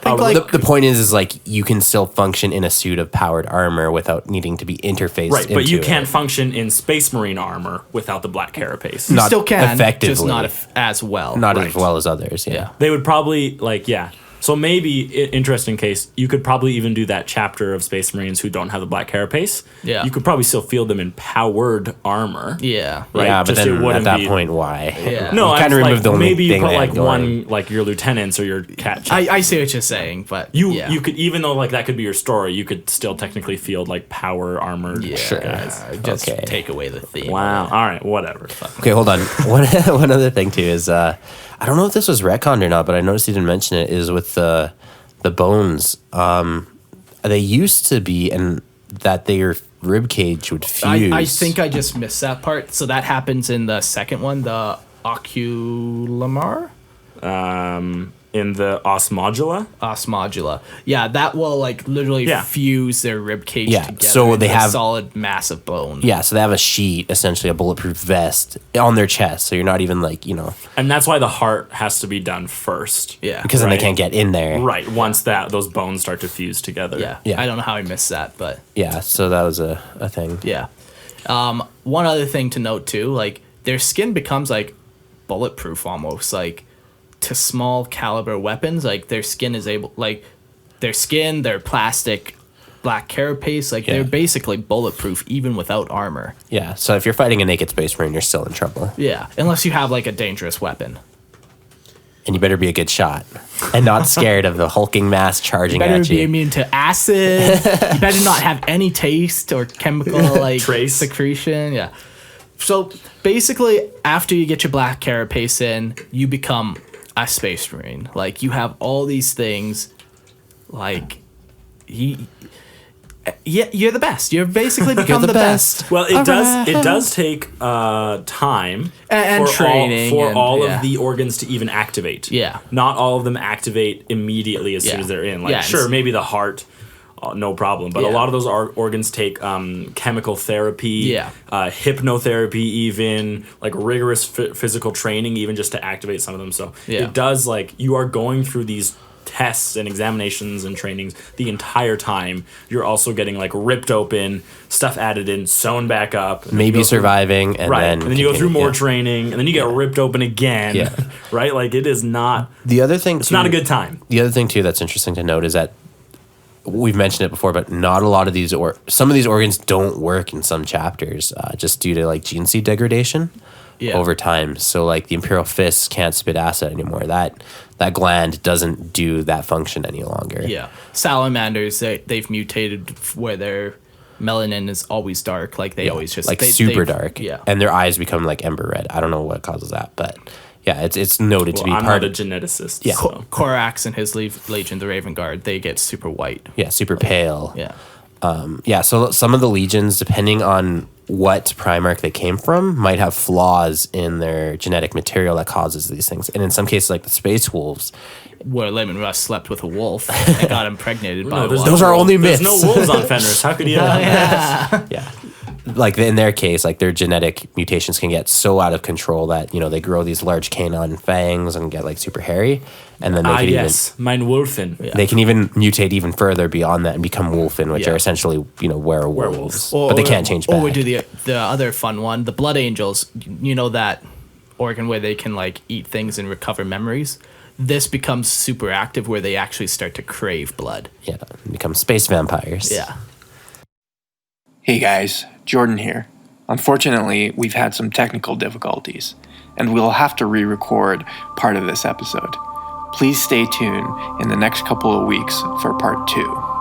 like The point is like you can still function in a suit of powered armor without needing to be interfaced. right, but you into can't it. function in space marine armor without the black carapace. you not still can, effectively. just not as well. not Right. as well as others. Yeah. Yeah. They would probably So maybe interesting case, you could probably even do that chapter of Space Marines who don't have the black carapace. Yeah. You could probably still field them in powered armor. Yeah, Right, Yeah, but just it then at wouldn't that be- point, why? Yeah. No, you I kind of like, remove the only maybe you thing put they had like going. one like your lieutenants or your cat. I see what you're saying, but You could, even though like that could be your story, you could still technically field like power armored sure. guys. Just Okay. take away the theme. Wow. All right. Whatever. Okay, hold on. One other thing too is I don't know if this was retconned or not, but I noticed you didn't mention it. Is with the bones. They used to be, and that their rib cage would fuse. I think I just missed that part. So that happens in the second one, the oculamar In the osmodula. osmodula. Yeah, that will like literally Yeah. fuse their rib cage Yeah, together. so they into a have- solid mass of bone. Yeah, so they have a sheet, essentially a bulletproof vest on their chest, so you're not even like And that's why the heart has to be done first. Yeah. because then Right. they can't get in there. Right. Once those bones start to fuse together. Yeah. Yeah. I don't know how I missed that, but Yeah, so that was a thing. yeah. One other thing to note too, like their skin becomes like bulletproof almost, like to small caliber weapons. Like their skin is able, like their skin, their plastic, black carapace. Like they're basically bulletproof even without armor. Yeah, so if you're fighting a naked Space Marine, you're still in trouble. Yeah, unless you have like a dangerous weapon. And you better be a good shot and not scared of the hulking mass charging You better at be you. immune to acid. You better not have any taste or chemical like Trace. secretion. Yeah. So basically, after you get your black carapace in, you become a Space Marine. Like you have all these things. Like you're the best. You're basically become the best. Well, it does take time And for training for and- all yeah. of the organs to even activate. Yeah. Not all of them activate immediately as soon Yeah. as they're in. Like, Yeah, sure, it's- maybe the heart, no problem. But a Yeah. lot of those organs take chemical therapy, Yeah. hypnotherapy, even like rigorous physical training, even just to activate some of them. So Yeah. it does, like, you are going through these tests and examinations and trainings the entire time. You're also getting like ripped open, stuff added in, sewn back up, and then you Maybe go through- surviving, and right, then and then you go through continue, more training, and then you get ripped open again. Yeah. Right, like it is not. The other thing, It's not a good time. The other thing too that's interesting to note is that we've mentioned it before, but not a lot of these, or some of these organs don't work in some chapters, just due to like gene seed degradation over time. So like the Imperial Fists can't spit acid anymore. That gland doesn't do that function any longer. Yeah. Salamanders, they've mutated where their melanin is always dark. Like they always just like they, super they've- dark. Yeah. And their eyes become like ember red. I don't know what causes that, but yeah, it's noted to Well, be I'm part not a of geneticist. Yeah. So. Korax and his Legion, the Raven Guard, they get super white. super pale. Yeah. So some of the legions, depending on what Primarch they came from, might have flaws in their genetic material that causes these things. And in some cases, like the Space Wolves, Where Layman Russ slept with a wolf and got impregnated by a wolf. Those are only There's myths. no wolves on Fenris. How could you have that? Yeah. like in their case, like their genetic mutations can get so out of control that, they grow these large canine fangs and get like super hairy. And then they can Yes, mein Wolfen. they can even mutate even further beyond that and become wolfen, which Yeah. are essentially, werewolves. But they can't change back. Or we do the other fun one, the Blood Angels. You know that organ where they can like eat things and recover memories? This becomes super active where they actually start to crave blood. Yeah, become space vampires. Yeah. Hey guys, Jordan here. Unfortunately, we've had some technical difficulties, and we'll have to re-record part of this episode. Please stay tuned in the next couple of weeks for part 2.